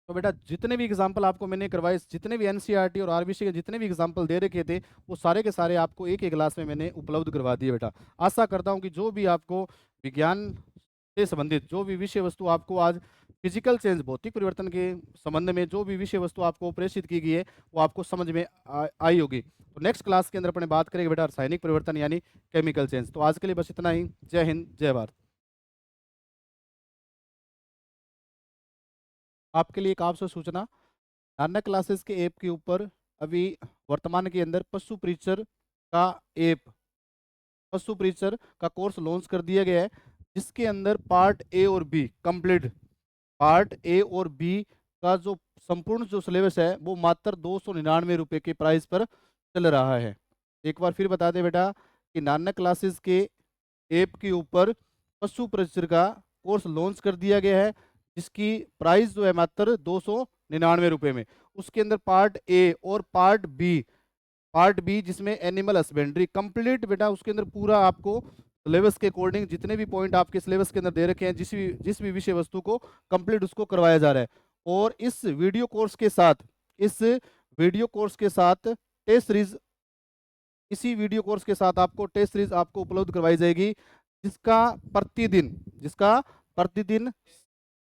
तो बेटा जितने भी एग्जाम्पल आपको मैंने करवाए, जितने भी एनसीईआरटी और आरबीसी के जितने भी एग्जाम्पल दे रखे थे, वो सारे के सारे आपको एक एक क्लास में मैंने उपलब्ध करवा दिए बेटा। आशा करता हूँ कि जो भी आपको विज्ञान से संबंधित जो भी विषय वस्तु आपको आज फिजिकल चेंज, भौतिक परिवर्तन के संबंध में जो भी विषय वस्तु आपको प्रेषित की गई है, वो आपको समझ में आई होगी। तो नेक्स्ट क्लास के अंदर अपने बात करेंगे बेटा रासायनिक परिवर्तन यानी केमिकल चेंज। तो आज के लिए बस इतना ही। जय हिंद, जय भारत। आपके लिए एक आपसे सूचना, नानक क्लासेस के ऐप के ऊपर अभी वर्तमान के अंदर पशु प्रीचर का कोर्स लॉन्च कर दिया गया है, जिसके अंदर पार्ट ए और बी कंप्लीट, पार्ट ए और बी का जो संपूर्ण जो सिलेबस है वो मात्र 299 रुपये के प्राइस पर चल रहा है। एक बार फिर बता दें बेटा कि नानक क्लासेस के ऐप के ऊपर पशु प्रीचर का कोर्स लॉन्च कर दिया गया है, जिसकी प्राइस जो है मात्र 299 रुपये में। उसके अंदर पार्ट ए और पार्ट बी जिसमें एनिमल हस्बेंड्री कंप्लीट बेटा, उसके अंदर पूरा आपको सिलेबस के अकॉर्डिंग जितने भी पॉइंट आपके सिलेबस के अंदर दे रखे हैं, जिस भी विषय वस्तु को कंप्लीट उसको करवाया जा रहा है। और इस वीडियो कोर्स के साथ टेस्ट सीरीज, इसी वीडियो कोर्स के साथ आपको टेस्ट सीरीज आपको उपलब्ध करवाई जाएगी, जिसका प्रतिदिन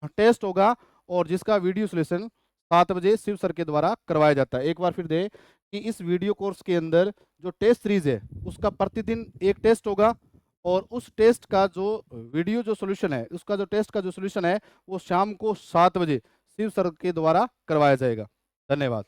टेस्ट होगा और जिसका वीडियो सोल्यूशन 7 बजे शिव सर के द्वारा करवाया जाता है। एक बार फिर दे कि इस वीडियो कोर्स के अंदर जो टेस्ट सीरीज है उसका प्रतिदिन एक टेस्ट होगा, और उस टेस्ट का जो वीडियो जो सोल्यूशन है, उसका जो टेस्ट का जो सोल्यूशन है वो शाम को 7 बजे शिव सर के द्वारा करवाया जाएगा। धन्यवाद।